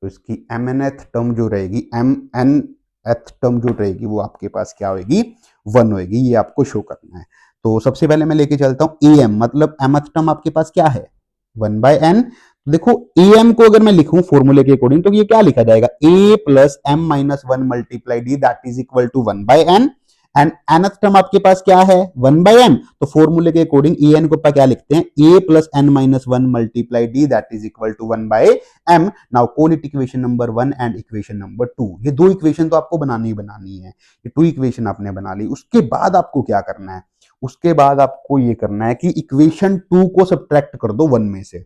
तो इसकी mnth टर्म जो रहेगी, mnth टर्म जो रहेगी वो आपके पास क्या होगी, 1 होगी। ये आपको शो करना है। तो सबसे पहले मैं लेके चलता हूं am, मतलब mth टर्म आपके पास क्या है, 1 by n। देखो am को अगर मैं लिखूं फॉर्मूले के अकॉर्डिंग तो ये क्या लिखा जाएगा, a plus m minus 1 multiply d that is equal to 1 by n। And nth term आपके पास क्या है, 1 by m। तो फॉर्मूले के अकॉर्डिंग an को क्या लिखते हैं, a plus n minus 1 multiply d that is equal to 1 by m। Now call it equation number 1 and equation number 2। ये दो इक्वेशन तो आपको बनानी ही बनानी है। ये 2 इक्वेशन आपने बना ली। उसके बाद आपको क्या करना है, उसके बाद आपको ये करना है कि इक्वेशन 2 को सब्ट्रैक्ट कर दो 1 में से।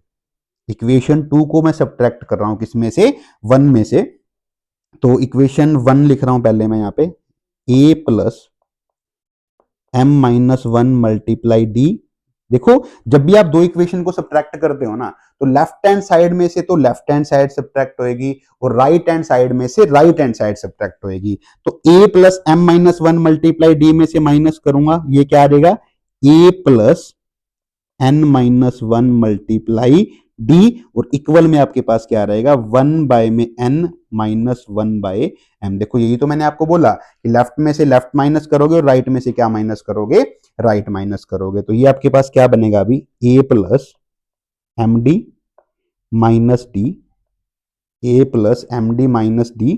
इक्वेशन 2 को मैं सब्ट्रैक्ट कर रहा हूं किसमें से, 1 में से। तो इक्वेशन 1 लिख रहा हूं पहले मैं यहां पे, a plus m minus 1 multiply D. देखो जब भी आप दो इक्वेशन को सब्ट्रैक्ट करते हो ना, तो लेफ्ट हैंड साइड में से तो लेफ्ट हैंड साइड सब्ट्रैक्ट होएगी और राइट हैंड साइड में से राइट हैंड साइड सब्ट्रैक्ट होएगी। तो a plus m minus 1 multiply D में से माइनस करूंगा, ये क्या आ जाएगा, a plus n minus 1 multiply D, और इक्वल में आपके पास क्या रहेगा, 1 बाय में n माइनस 1 बाय m। देखो यही तो मैंने आपको बोला कि लेफ्ट में से लेफ्ट माइनस करोगे और राइट में से क्या माइनस करोगे, राइट माइनस करोगे। तो ये आपके पास क्या बनेगा अभी, a plus M D minus d, a plus M D minus d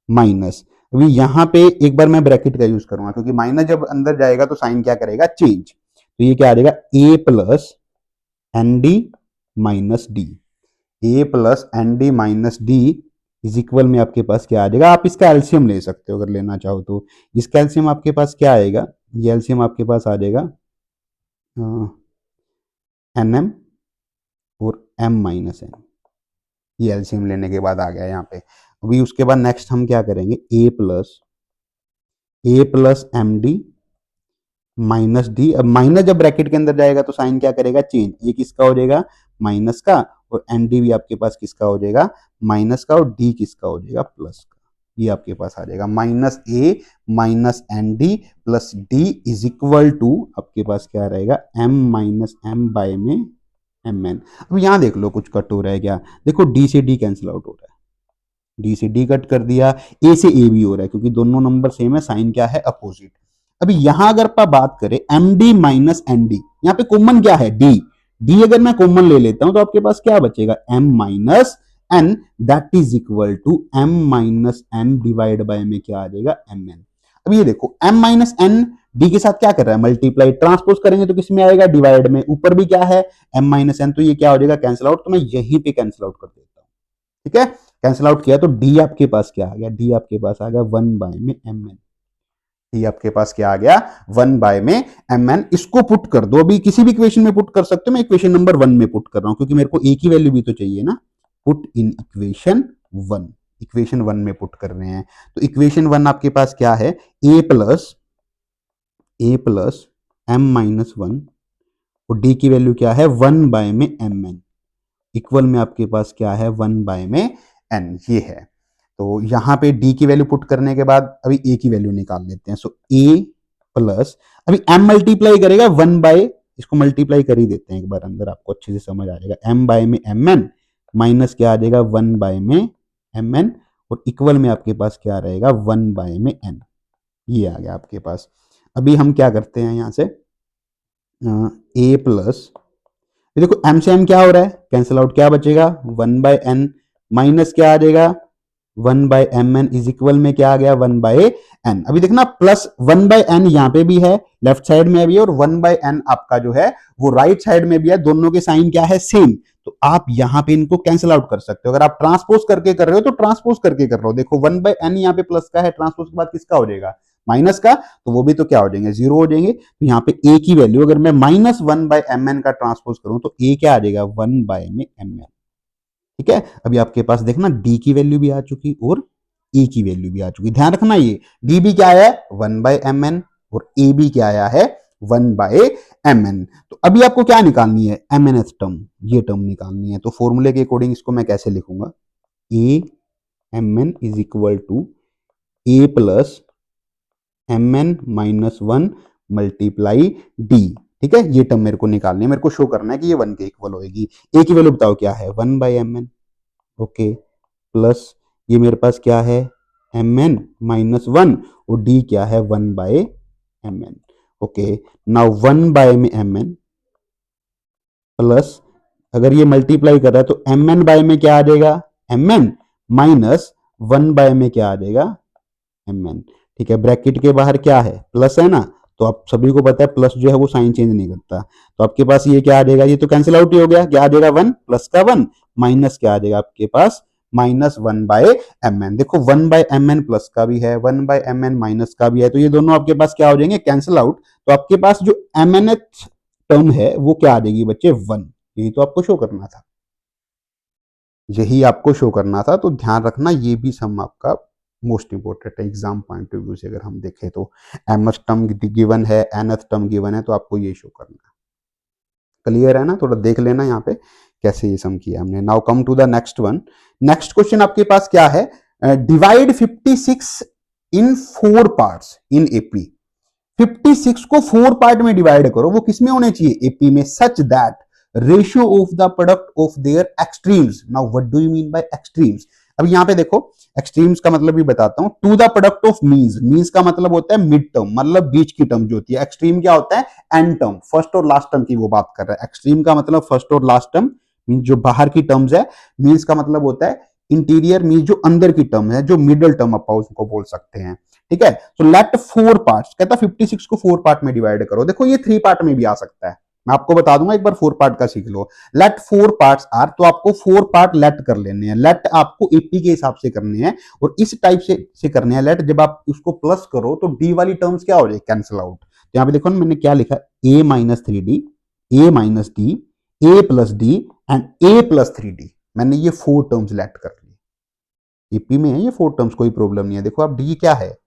minus. अभी यहां पे एक बार मैं ब्रैकेट का यूज करूंगा क्योंकि माइनस जब अंदर जाएगा तो साइन क्या करेगा, चेंज। तो ये क्या आ जाएगा, a plus n d minus d, a plus n d minus d is equal में आपके पास क्या आ जाएगा, आप इसका एलसीएम ले सकते हो अगर लेना चाहो तो। इसका एलसीएम आपके पास क्या आएगा, ये एलसीएम आपके पास आ जाएगा एन एम और एम माइनस एन। ये एलसीएम लेने के बाद आ गया यहाँ पे। अभी उसके बाद नेक्स्ट हम क्या करेंगे, A plus M D minus D. अब माइनस जब ब्रैकेट के अंदर जाएगा तो साइन क्या करेगा, चेंज। ये किसका हो जाएगा, माइनस का, और एन डी भी आपके पास किसका हो जाएगा, माइनस का, और डी किसका हो जाएगा, प्लस का। ये आपके पास आ जाएगा minus a minus n d plus d is equal to आपके पास क्या रहेगा, एम माइनस एम बाय में एम एन। अब यहां देख लो कुछ कट हो रहा है क्या, देखो डी से डी कैंसिल आउट हो रहा है, डी से डी कट कर दिया, ए से ए भी हो रहा है क्योंकि दोनों नंबर सेम है, साइन क्या है, अपोजिट। अभी यहां अगर आप बात करें m D minus n d, यहाँ पे कॉमन क्या है, डी। डी अगर मैं कॉमन ले लेता हूं तो आपके पास क्या बचेगा, m minus n that is equal to m minus n divide by में क्या आ जाएगा, एम एन। अब ये देखो एम माइनस एन डी के साथ क्या कर रहा है, मल्टीप्लाई, ट्रांसपोज करेंगे तो किसमें आएगा, डिवाइड में। ऊपर भी क्या है, एम माइनस एन, तो ये क्या हो जाएगा, कैंसिल आउट। तो मैं यहीं पे कैंसिल आउट कर देता हूं, ठीक है। कैंसिल आउट किया तो डी आपके पास क्या आ गया, डी आपके पास आ गया 1 बाय में एम एन। ये आपके पास क्या आ गया, 1 बाय में एम एन। इसको पुट कर दो, अभी किसी भी इक्वेशन में पुट कर सकते हो, मैं इक्वेशन नंबर 1 में पुट कर रहा हूं क्योंकि मेरे को ए की वैल्यू भी तो चाहिए ना। पुट इन इक्वेशन 1, इक्वेशन 1 में पुट कर रहे हैं। तो इक्वेशन 1 आपके पास क्या है, ए प्लस एम माइनस 1, और डी की वैल्यू क्या है, 1 बाय में एम एन, इक्वल में आपके पास क्या है, 1 बाय में एन। ये है। तो यहां पे डी की वैल्यू पुट करने के बाद अभी ए की वैल्यू निकाल लेते हैं। सो ए प्लस, अभी एम मल्टीप्लाई करेगा 1 बाय, इसको मल्टीप्लाई कर ही देते हैं एक बार अंदर, आपको अच्छे से समझ आ जाएगा। एम बाय में एम एन माइनस क्या आ जाएगा, 1 बाय में एम एन, और इक्वल में आपके पास क्या रहेगा, 1 बाय में एन। ये आ गया आपके पास। अभी हम क्या करते हैं यहां से, ए प्लस, देखो एम से एम क्या हो रहा है, कैंसिल आउट, क्या बचेगा, 1 बाय एन माइनस क्या आ जाएगा, 1 by m n is equal में क्या आ गया, 1 बाय एन। अभी देखना प्लस 1 बाय एन यहाँ पे भी है, लेफ्ट साइड में भी है, और 1 बाय एन आपका जो है वो राइट साइड में भी है। दोनों के साइन क्या है, सेम। तो आप यहाँ पे इनको कैंसिल आउट कर सकते हो। अगर आप ट्रांसपोज करके कर रहे हो तो ट्रांसपोज करके कर रहे हो। देखो 1 बाय एन यहाँ पे प्लस का है, ट्रांसपोज के बाद किसका हो जाएगा, माइनस का, तो वो भी तो क्या हो जाएंगे, जीरो हो जाएंगे। तो यहाँ पे ए की वैल्यू अगर मैं माइनस 1 बाय एम एन का ट्रांसपोज करूं तो ए क्या आ जाएगा, 1 बाय में एम एन, ठीक है। अभी आपके पास देखना डी की वैल्यू भी आ चुकी और ए की वैल्यू भी आ चुकी। ध्यान रखना ये डी भी क्या आया है, 1 बाय एम एन, और ए भी क्या आया है, 1/mn। तो अभी आपको क्या निकालनी है, mnth टर्म, ये टर्म निकालनी है। तो फॉर्मूले के अकॉर्डिंग इसको मैं कैसे लिखूंगा, a mn is equal to A plus mn-1 multiply d. ठीक है, ये टर्म मेरे को निकालनी है, मेरे को शो करना है कि ये 1 के इक्वल होगी। ए की वैल्यू बताओ क्या है, 1/mn। ओके, प्लस ये मेरे पास क्या है, mn-1, और डी क्या है, 1/mn। Okay, now 1/mn plus, अगर ये मल्टीप्लाई कर रहा है तो mn बाय में क्या आ जाएगा, mn माइनस 1 में क्या आ जाएगा, mn। ठीक है, ब्रैकेट के बाहर क्या है, प्लस है ना, तो आप सभी को पता है प्लस जो है वो साइन चेंज नहीं करता। तो आपके पास ये क्या आ जाएगा, ये तो कैंसिल आउट ही हो गया, क्या आ जाएगा, 1 प्लस का 1 माइनस क्या आ जाएगा आपके पास, -1/mn। देखो 1/mn प्लस का भी है, 1/mn माइनस का भी है, तो ये दोनों आपके पास क्या हो जाएंगे, कैंसिल आउट। तो आपके पास जो mnth टर्म है वो क्या आ जाएगी बच्चे, 1। यही तो आपको शो करना था, यही आपको शो करना था। तो ध्यान रखना, ये भी सम आपका मोस्ट इंपोर्टेंट है एग्जाम पॉइंट ऑफ व्यू से। अगर हम देखें तो mth टर्म गिवन है, nth टर्म गिवन है, तो आपको ये शो करना है। क्लियर है ना, थोड़ा देख लेना यहाँ पे कैसे ये सम किया हमने। Now come to the next one. Next question आपके पास क्या है, divide 56 in 4 parts in AP. 56 को 4 पार्ट में डिवाइड करो, वो किसमें होने चाहिए, एपी में, such that ratio of the product of there extremes. Now what do you mean bye extremes. अब यहां पे देखो, एक्सट्रीम्स का मतलब भी बताता हूं, to the product of means. Means का मतलब होता है मिड टर्म, मतलब बीच की टर्म जो होती है। एक्सट्रीम क्या होता है, एंड टर्म, फर्स्ट और लास्ट टर्म की वो बात कर रहा है। एक्सट्रीम का मतलब फर्स्ट और लास्ट टर्म, मीन जो बाहर की टर्म्स है। मीन्स का मतलब होता है इंटीरियर, मीन जो अंदर की टर्म है, जो मिडल टर्म आप उसको बोल सकते हैं। ठीक है, सो लेट 4 पार्ट्स, कहता 56 को 4 पार्ट में डिवाइड करो। देखो ये 3 पार्ट में भी आ सकता है, मैं आपको बता दूंगा, एक बार 4 पार्ट का सीख लो। लेट 4 पार्ट्स आर, तो आपको 4 पार्ट लेट कर लेने हैं। लेट आपको एपी के हिसाब से करने हैं, और इस टाइप से करने हैं लेट। जब आप उसको प्लस करो तो डी वाली टर्म्स क्या हो जाए, कैंसिल आउट। तो यहाँ पे देखो ना, मैंने क्या लिखा, a minus 3d, a minus d, a plus D and a plus 3d। मैंने ये 4 टर्म्स लेट कर ली, एपी में है ये 4 टर्म्स, कोई प्रॉब्लम नहीं है। देखो आप डी क्या है,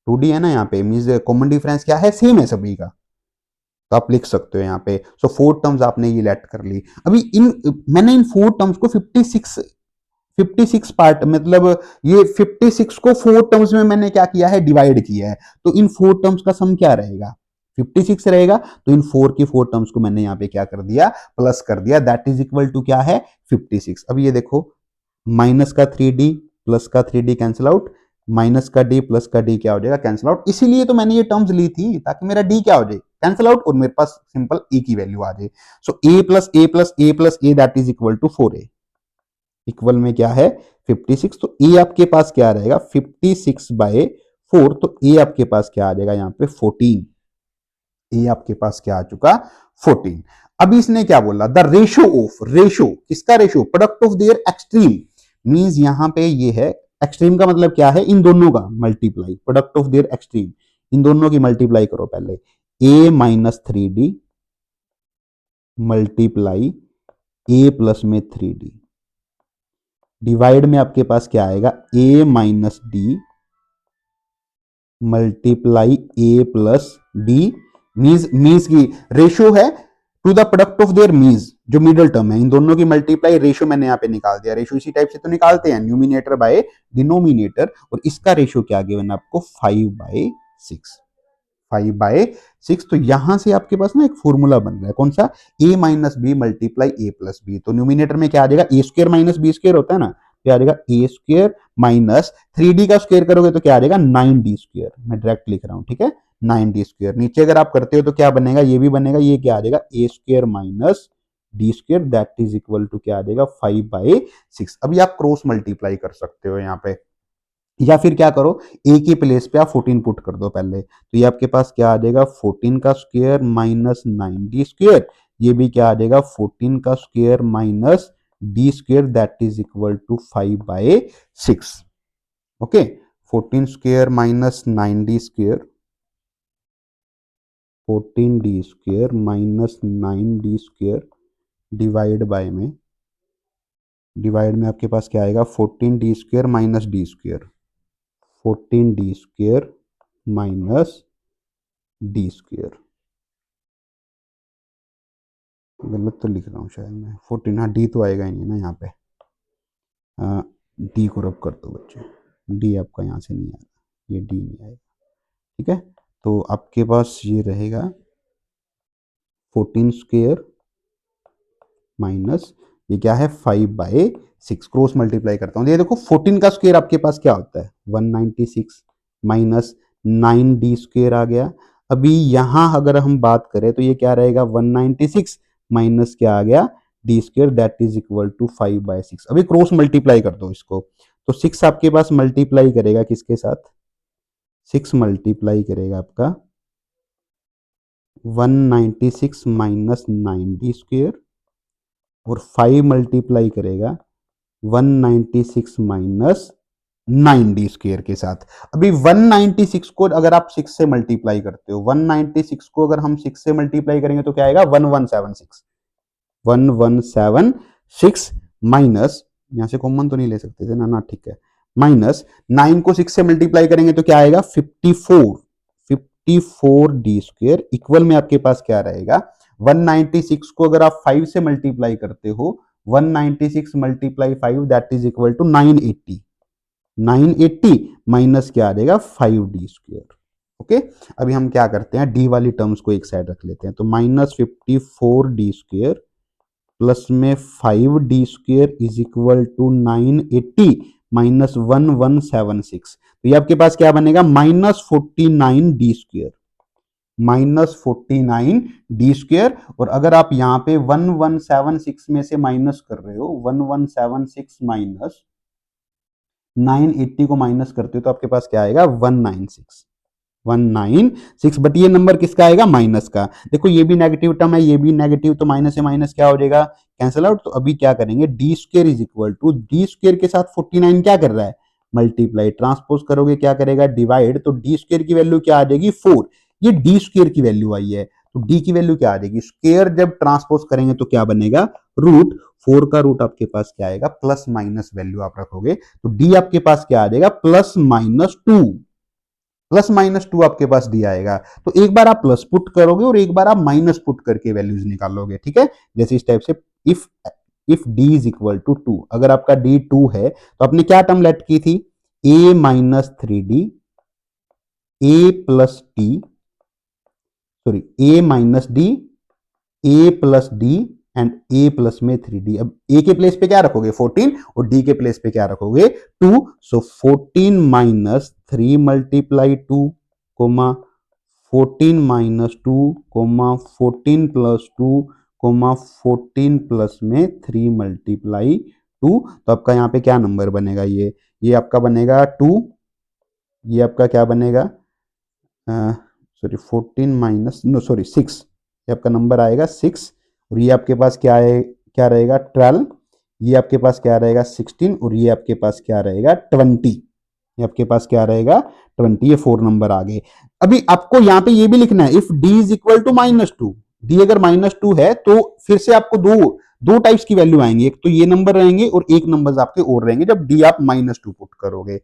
2d है ना, यहाँ पे मींस कॉमन डिफरेंस क्या है, सेम है सभी का, तो आप लिख सकते हो यहाँ पे। सो 4 टर्म्स आपने ये लेट कर ली। अभी मैंने इन 4 टर्म्स को 56 पार्ट, मतलब ये 56 को 4 टर्म्स में मैंने क्या किया है, डिवाइड किया है। तो इन 4 टर्म्स का सम क्या रहेगा, 56 रहेगा। तो इन 4 की 4 टर्म्स को मैंने यहाँ पे क्या कर दिया, प्लस कर दिया, दैट इज इक्वल टू क्या है, 56। अब ये देखो, माइनस का 3d प्लस का 3d कैंसिल आउट, माइनस का डी प्लस का डी क्या हो जाएगा, कैंसिल आउट। इसीलिए तो मैंने ये टर्म्स ली थी, ताकि मेरा डी क्या हो जाए, कैंसिल आउट, और मेरे पास सिंपल ए की वैल्यू आ जाए। So A plus A plus A plus A that is equal to 4a, equal में क्या है, 56। तो ए आपके पास क्या रहेगा, 56/4। तो ए आपके पास क्या आ जाएगा, यहाँ पे 14। ए आपके पास क्या आ चुका, 14। अभी इसने क्या बोला, द रेशो ऑफ, रेशो किसका, ratio product of their extreme. Means यहां पे ये है, एक्सट्रीम का मतलब क्या है, इन दोनों का multiply, product of their extreme, इन दोनों की मल्टीप्लाई करो पहले, a minus 3d multiply a plus में 3d, डिवाइड में आपके पास क्या आएगा, a minus D multiply a plus D. Means की रेशियो है to the product of their means, जो मिडिल टर्म है, इन दोनों की मल्टीप्लाई, रेशियो मैंने यहाँ पे निकाल दिया। रेशियो इसी टाइप से तो निकालते हैं, न्यूमिनेटर बाय डिनोमिनेटर, और इसका रेशियो क्या गिवन है आपको, 5/6, 5/6। तो यहां से आपके पास ना एक फॉर्मूला बन रहा है, कौन सा, a minus b multiply a plus b. तो न्यूमिनेटर में क्या आ जाएगा, ए स्क्र माइनस बी स्क्र होता है ना, क्या आ जाएगा, ए स्क्र माइनस 3d का स्क्र करोगे तो क्या आ जाएगा, 9d²। मैं डायरेक्ट लिख रहा हूं, ठीक है, 9d²। नीचे अगर आप करते हो तो क्या बनेगा, ये भी बनेगा, ये क्या आ जाएगा, ए square minus d² that is equal to क्या आ जाएगा, 5/6। अभी आप क्रॉस मल्टीप्लाई कर सकते हो यहाँ पे, या फिर क्या करो, ए की प्लेस पे आप 14 पुट कर दो पहले। तो ये आपके पास क्या आ जाएगा, 14 का स्क्वायर माइनस 9d²। ये भी क्या आ जाएगा, 14 का square minus d² that is equal to 5/6। Okay, 14 square minus 9d², 14d² minus 9d² divide में आपके पास क्या आएगा, 14d² minus d², 14d² minus d²। गलत तो लिख रहा हूँ शायद मैं, 14, हाँ डी तो आएगा ही नहीं ना यहाँ पे, डी को रब कर दो बच्चे, डी आपका यहाँ से नहीं आएगा, ये डी नहीं आएगा, ठीक है। तो आपके पास ये रहेगा 14 स्क्वेयर माइनस ये क्या है 5/6, क्रॉस मल्टीप्लाई करता हूँ, ये देखो 14 का स्क्वेयर आपके पास क्या होता है 196 माइनस 9d स्क्वेयर आ गया। अभी यहां अगर हम बात करें तो ये क्या रहेगा 196 माइनस क्या आ गया d square, that is equal to 5/6। अभी क्रॉस मल्टीप्लाई कर दो इसको, तो 6 आपके पास मल्टीप्लाई करेगा किसके साथ, 6 मल्टीप्लाई करेगा आपका 196 माइनस 9d स्क्वेयर, और 5 मल्टीप्लाई करेगा 196 माइनस 9d स्क्वेयर के साथ। अभी 196 को अगर आप 6 से मल्टीप्लाई करते हो, 196 को अगर हम 6 से मल्टीप्लाई करेंगे तो क्या आएगा 1176, 1176 माइनस, यहां से कॉमन तो नहीं ले सकते थे ना, ना ठीक है, माइनस 9 को 6 से मल्टीप्लाई करेंगे तो क्या आएगा 54, 54d स्क्वेयर इक्वल में आपके पास क्या रहेगा 196 को अगर आप 5 से मल्टीप्लाई करते हो, 196 multiply 5 that is equal to 980, 980 minus क्या आ जाएगा 5d स्क्वेयर। ओके, अभी हम क्या करते हैं डी वाली टर्म्स को एक साइड रख लेते हैं, तो माइनस 54d स्क्वेयर प्लस में 5d square is equal to 980 minus 1176, तो ये आपके पास क्या बनेगा minus 49d square, minus 49d square. और अगर आप यहां पे 1176 में से माइनस कर रहे हो, 1176 माइनस 980 को माइनस करते हो तो आपके पास क्या आएगा 196, 196, बट ये नंबर किसका आएगा माइनस का। देखो ये भी नेगेटिव टर्म है, ये भी नेगेटिव, तो माइनस से माइनस क्या हो जाएगा कैंसिल आउट। तो अभी क्या करेंगे d square is equal to d square के साथ 49 क्या कर रहा है मल्टीप्लाई, ट्रांसपोज करोगे क्या करेगा डिवाइड, तो डी स्क्वेयर की वैल्यू क्या आ जाएगी 4, ये डी स्क्वेयर की वैल्यू आई है, तो डी की वैल्यू क्या आ जाएगी, स्क्वेयर जब ट्रांसपोज करेंगे तो क्या बनेगा रूट 4 का रूट आपके पास क्या आएगा प्लस माइनस वैल्यू आप रखोगे, तो डी आपके पास क्या आ जाएगा प्लस माइनस 2, प्लस माइनस 2 आपके पास डी आएगा। तो एक बार आप प्लस पुट करोगे और एक बार आप माइनस पुट करके वैल्यूज निकालोगे, ठीक है। जैसे इस टाइप से if d is equal to 2, अगर आपका डी 2 है तो आपने क्या टर्म लेट की थी a minus 3d, a plus D, sorry a minus d, a plus D and a plus में 3d। अब a के प्लेस पे क्या रखोगे 14 और d के प्लेस पे क्या रखोगे 2, so 14 minus 3 multiply 2 comma 14 minus 2 comma 14 plus 2 comma 14 plus में 3 मल्टीप्लाई 2, तो आपका यहाँ पे क्या नंबर बनेगा ये आपका बनेगा 2, ये आपका क्या बनेगा सॉरी 14 माइनस नो सॉरी 6, ये आपका नंबर आएगा 6, और ये आपके पास क्या रहेगा 12, ये आपके पास क्या रहेगा 16, और ये आपके पास क्या रहेगा 20, ये आपके पास क्या रहेगा 20, ये 4 नंबर आ गए। अभी आपको यहाँ पे ये भी लिखना है if d is equal to -2, d अगर -2 है तो फिर से आपको दो टाइप्स की वैल्यू आएंगी, एक तो ये नंबर रहेंगे और एक नंबर आपके और रहेंगे जब डी आप -2 पुट करोगे।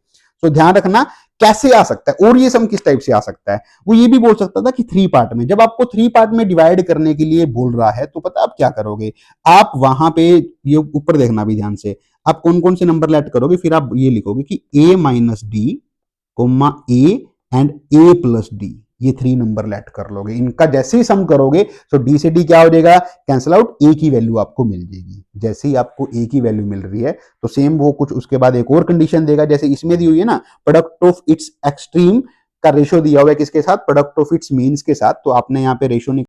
तो ध्यान रखना कैसे आ सकता है, और ये सम किस टाइप से आ सकता है, वो ये भी बोल सकता था कि 3 पार्ट में, जब आपको 3 पार्ट में डिवाइड करने के लिए बोल रहा है तो पता आप क्या करोगे, आप वहां पे ये ऊपर देखना भी ध्यान से, आप कौन कौन से नंबर लेट करोगे, फिर आप ये लिखोगे कि a minus D coma A and A plus D, ये 3 नंबर लेट कर लोगे, इनका जैसे ही सम करोगे तो डी से डी क्या हो जाएगा कैंसिल आउट, ए की वैल्यू आपको मिल जाएगी। जैसे ही आपको ए की वैल्यू मिल रही है तो सेम वो कुछ उसके बाद एक और कंडीशन देगा, जैसे इसमें दी हुई है ना प्रोडक्ट ऑफ इट्स एक्सट्रीम का रेशियो दिया हुआ है किसके साथ प्रोडक्ट ऑफ इट्स मीन्स के साथ, तो आपने यहाँ पे ratio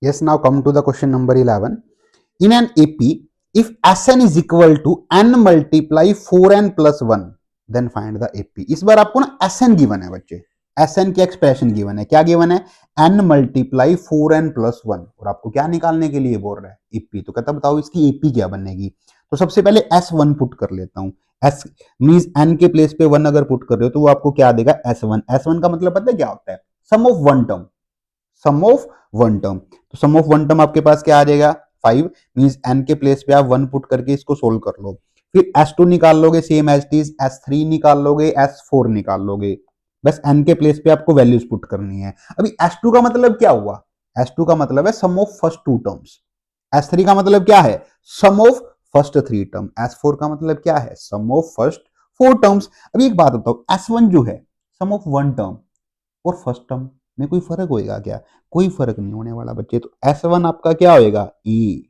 yes now come to the question number 11, in an AP if Sn is equal to n multiply 4n plus 1 then find the AP। इस बार आपको ना Sn गिवन है बच्चे, Sn की एक्सप्रेशन गिवन है, क्या गिवन है n मल्टीप्लाई 4n प्लस 1, और आपको क्या निकालने के लिए बोल रहा है AP, तो कहता बताओ इसकी AP क्या बनेगी। तो सबसे पहले S1 पुट कर लेता हूं, S मींस n के प्लेस पे 1 अगर पुट कर रहे हो तो वो आपको क्या देगा S1, S1 का मतलब पता है क्या होता है sum of one term, sum of one term, तो सम ऑफ वन टर्म आपके पास क्या आ जाएगा 5, मींस n के प्लेस पे आप 1 पुट करके इसको सोल्व कर लो, फिर S2 निकाल लोगे same as it is, S3 निकाल लोगे, S4 निकाल लोगे, बस n के प्लेस पे आपको वैल्यूज पुट करनी है। अभी S2 का मतलब क्या हुआ, S2 का मतलब है sum of first two terms, S3 का मतलब क्या है, sum of first three term, S4 का मतलब क्या है, sum of first four terms. अभी एक बात बताओ, S1 जो है सम ऑफ वन टर्म और फर्स्ट टर्म में कोई फर्क होएगा क्या, कोई फर्क नहीं होने वाला बच्चे। तो S1 आपका क्या होएगा, ए,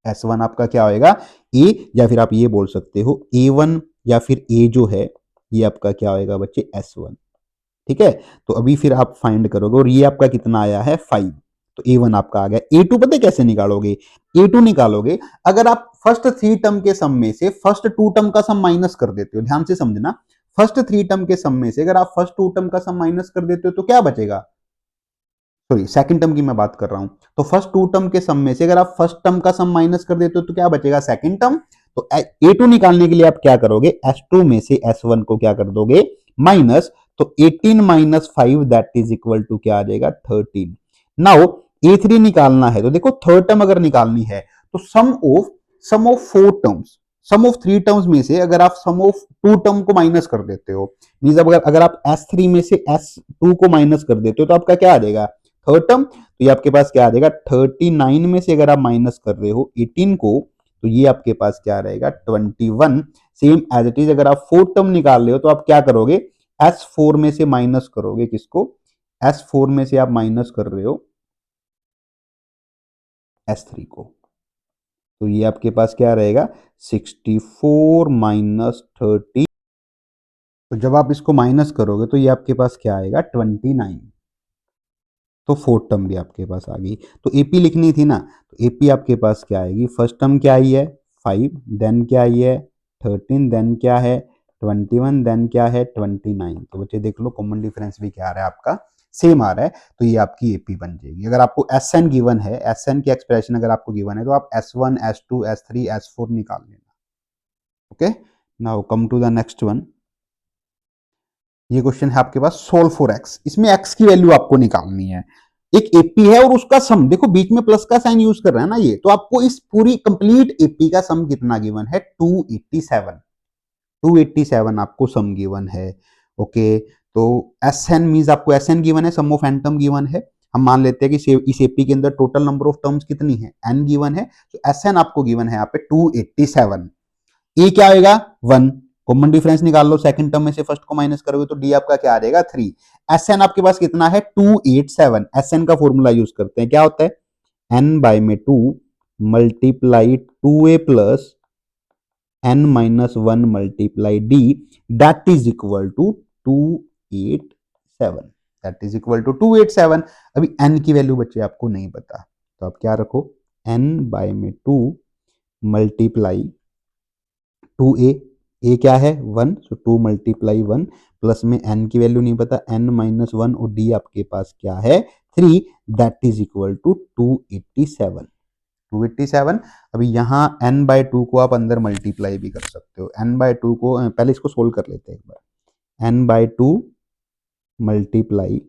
S1 आपका क्या होएगा, ए, या फिर आप ये बोल सकते हो A1 या फिर ए जो है ये आपका क्या होएगा बच्चे, S1। ठीक है, तो अभी फिर आप फाइंड करोगे और ये आपका कितना आया है 5, तो A1 आपका आ गया। A2 पता है कैसे निकालोगे, A2 निकालोगे अगर आप फर्स्ट थ्री टर्म के सम में से फर्स्ट टू टर्म का सम माइनस कर देते हो, ध्यान से समझना, फर्स्ट थ्री टर्म के सम में से अगर आप फर्स्ट टू टर्म का सम माइनस कर देते हो तो क्या बचेगा, सॉरी सेकंड टर्म की मैं बात कर रहा हूं, तो फर्स्ट टू टर्म के सम में से अगर आप फर्स्ट टर्म का सम माइनस कर देते हो तो क्या बचेगा, सेकंड टर्म। तो A2 निकालने के लिए आप क्या करोगे, S2 में से S1 को क्या कर दोगे, माइनस, तो 18 minus 5 that is equal to क्या आ जाएगा 13। नाउ A3 निकालना है तो देखो थर्ड टर्म अगर निकालनी है तो sum of four terms, sum of three terms में से अगर आप सम ऑफ टू टर्म को माइनस कर देते हो, मींस अगर आप S3 में से S2 को माइनस कर देते हो तो आपका क्या आ जाएगा, थर्ड टर्म। तो ये आपके पास क्या आ जाएगा, 39 में से अगर आप माइनस कर रहे हो 18 को तो ये आपके पास क्या रहेगा 21। सेम एज इट इज अगर आप फोर्थ टर्म निकाल रहे हो तो आप क्या करोगे, S4 में से माइनस करोगे, किसको, S4 में से आप माइनस कर रहे हो S3 को, तो ये आपके पास क्या रहेगा 64 माइनस 30। तो जब आप इसको माइनस करोगे तो ये आपके पास क्या आएगा 29, तो फोर्थ टर्म भी आपके पास आ गई। तो एपी लिखनी थी ना, तो एपी आपके पास क्या आएगी, फर्स्ट टर्म क्या आई है 5, देन क्या आई है 13, देन क्या है 21, देन क्या है 29। तो बच्चे देख लो कॉमन डिफरेंस भी क्या आ रहा है आपका, सेम आ रहा है, तो ये आपकी एपी बन जाएगी। अगर आपको एस एन गिवन है, एस एन की एक्सप्रेशन अगर आपको गिवन है तो आप S1 S2 S3 S4 निकाल लेना। Okay, now come to the next one. ये क्वेश्चन है आपके पास सोल्व फॉर एक्स, इसमें एक्स की वैल्यू आपको निकालनी है। एक एपी है और उसका सम, देखो बीच में प्लस का साइन यूज कर रहा है ना ये, तो आपको इस पूरी कंप्लीट एपी का सम कितना गिवन है 287, 287 आपको सम गिवन है। ओके, तो एस एन मीन्स आपको एस एन गिवन है, sum of N term given है। हम मान लेते हैं कि इस एपी के अंदर टोटल नंबर ऑफ टर्म्स कितनी है, एन गिवन है, तो एस एन आपको गिवन है यहाँ पे 287। ए क्या आएगा 1, कॉमन डिफरेंस निकाल लो, सेकंड टर्म में से फर्स्ट को माइनस करोगे तो डी आपका क्या आ जाएगा 3। एस एन आपके पास कितना है 287, एस एन का फॉर्मूला यूज करते हैं, क्या होता है एन बाय में 2 multiply 2a plus N minus 1 multiply d, that is equal to 287, that is equal to 287। अभी एन की वैल्यू बच्चे आपको नहीं पता, तो आप क्या रखो, एन बाय में 2 मल्टीप्लाई 2a, ए क्या है 1, सो 2 मल्टीप्लाई 1 प्लस में n की वैल्यू नहीं पता n माइनस 1 और d आपके पास क्या है 3, दैट इज इक्वल टू 287, 287। अभी यहाँ n बाय 2 को आप अंदर मल्टीप्लाई भी कर सकते हो, n बाय 2 को पहले इसको सोल्व कर लेते हैं एक बार, n bye 2 multiply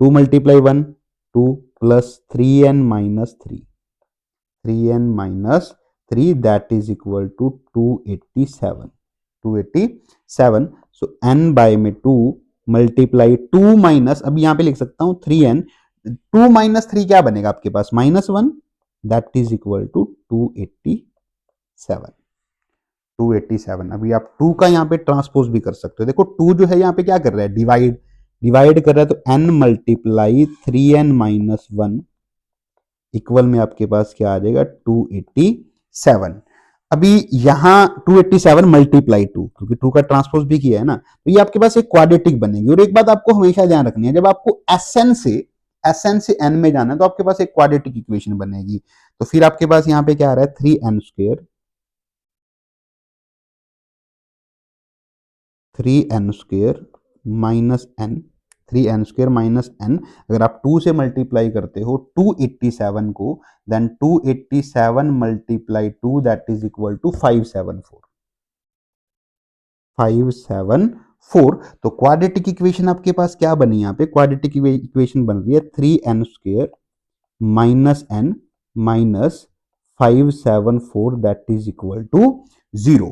2 multiply 1 2 plus 3n minus 3, 3n minus 3 that is equal to 287, 287। So n by में 2 मल्टीप्लाई 2 माइनस, अब यहां पे लिख सकता हूं 3n, 2 माइनस 3 क्या बनेगा आपके पास -1, दैट इज इक्वल टू 287, 287। अभी आप 2 का यहाँ पे ट्रांसपोज भी कर सकते हो, देखो 2 जो है यहाँ पे क्या कर रहा है डिवाइड, डिवाइड कर रहा है, तो n multiply 3n minus 1 equal में आपके पास क्या आ जाएगा 287। अभी यहां 287 मल्टीप्लाई 2, क्योंकि 2 का ट्रांसपोज भी किया है ना, तो ये आपके पास एक क्वाड्रेटिक बनेगी। और एक बात आपको हमेशा ध्यान रखनी है, जब आपको एस एन से एन में जाना है तो आपके पास एक क्वाड्रेटिक इक्वेशन बनेगी। तो फिर आपके पास यहाँ पे क्या आ रहा है 3n square, 3n square minus n, 3n square minus n, अगर आप 2 से मल्टीप्लाई करते हो 287 को, then 287 multiply 2 that is equal to 574, 574। तो क्वाड्रेटिक इक्वेशन आपके पास क्या बनी, यहाँ पे क्वाड्रेटिक इक्वेशन बन रही है 3n square minus n minus 574 that is equal to 0।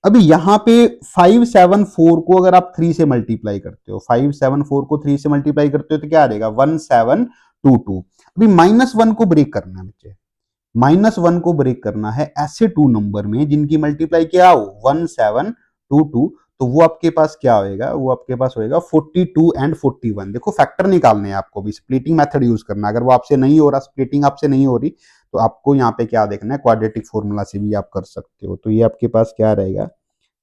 अभी यहां पे 574 को अगर आप 3 से मल्टीप्लाई करते हो, 574 को 3 से मल्टीप्लाई करते हो तो क्या आ जाएगा 17 टू। अभी -1 को ब्रेक करना है बच्चे, -1 को ब्रेक करना है ऐसे 2 नंबर में जिनकी मल्टीप्लाई क्या हो 1722, तो वो आपके पास क्या होएगा, वो आपके पास होएगा 42 एंड 41। देखो फैक्टर निकालने हैं आपको भी, स्प्लिटिंग मेथड यूज करना। अगर वो आपसे नहीं हो रहा, स्प्लिटिंग आपसे नहीं हो रही, तो आपको यहाँ पे क्या देखना है, क्वाड्रेटिक फॉर्मूला से भी आप कर सकते हो। तो ये आपके पास क्या रहेगा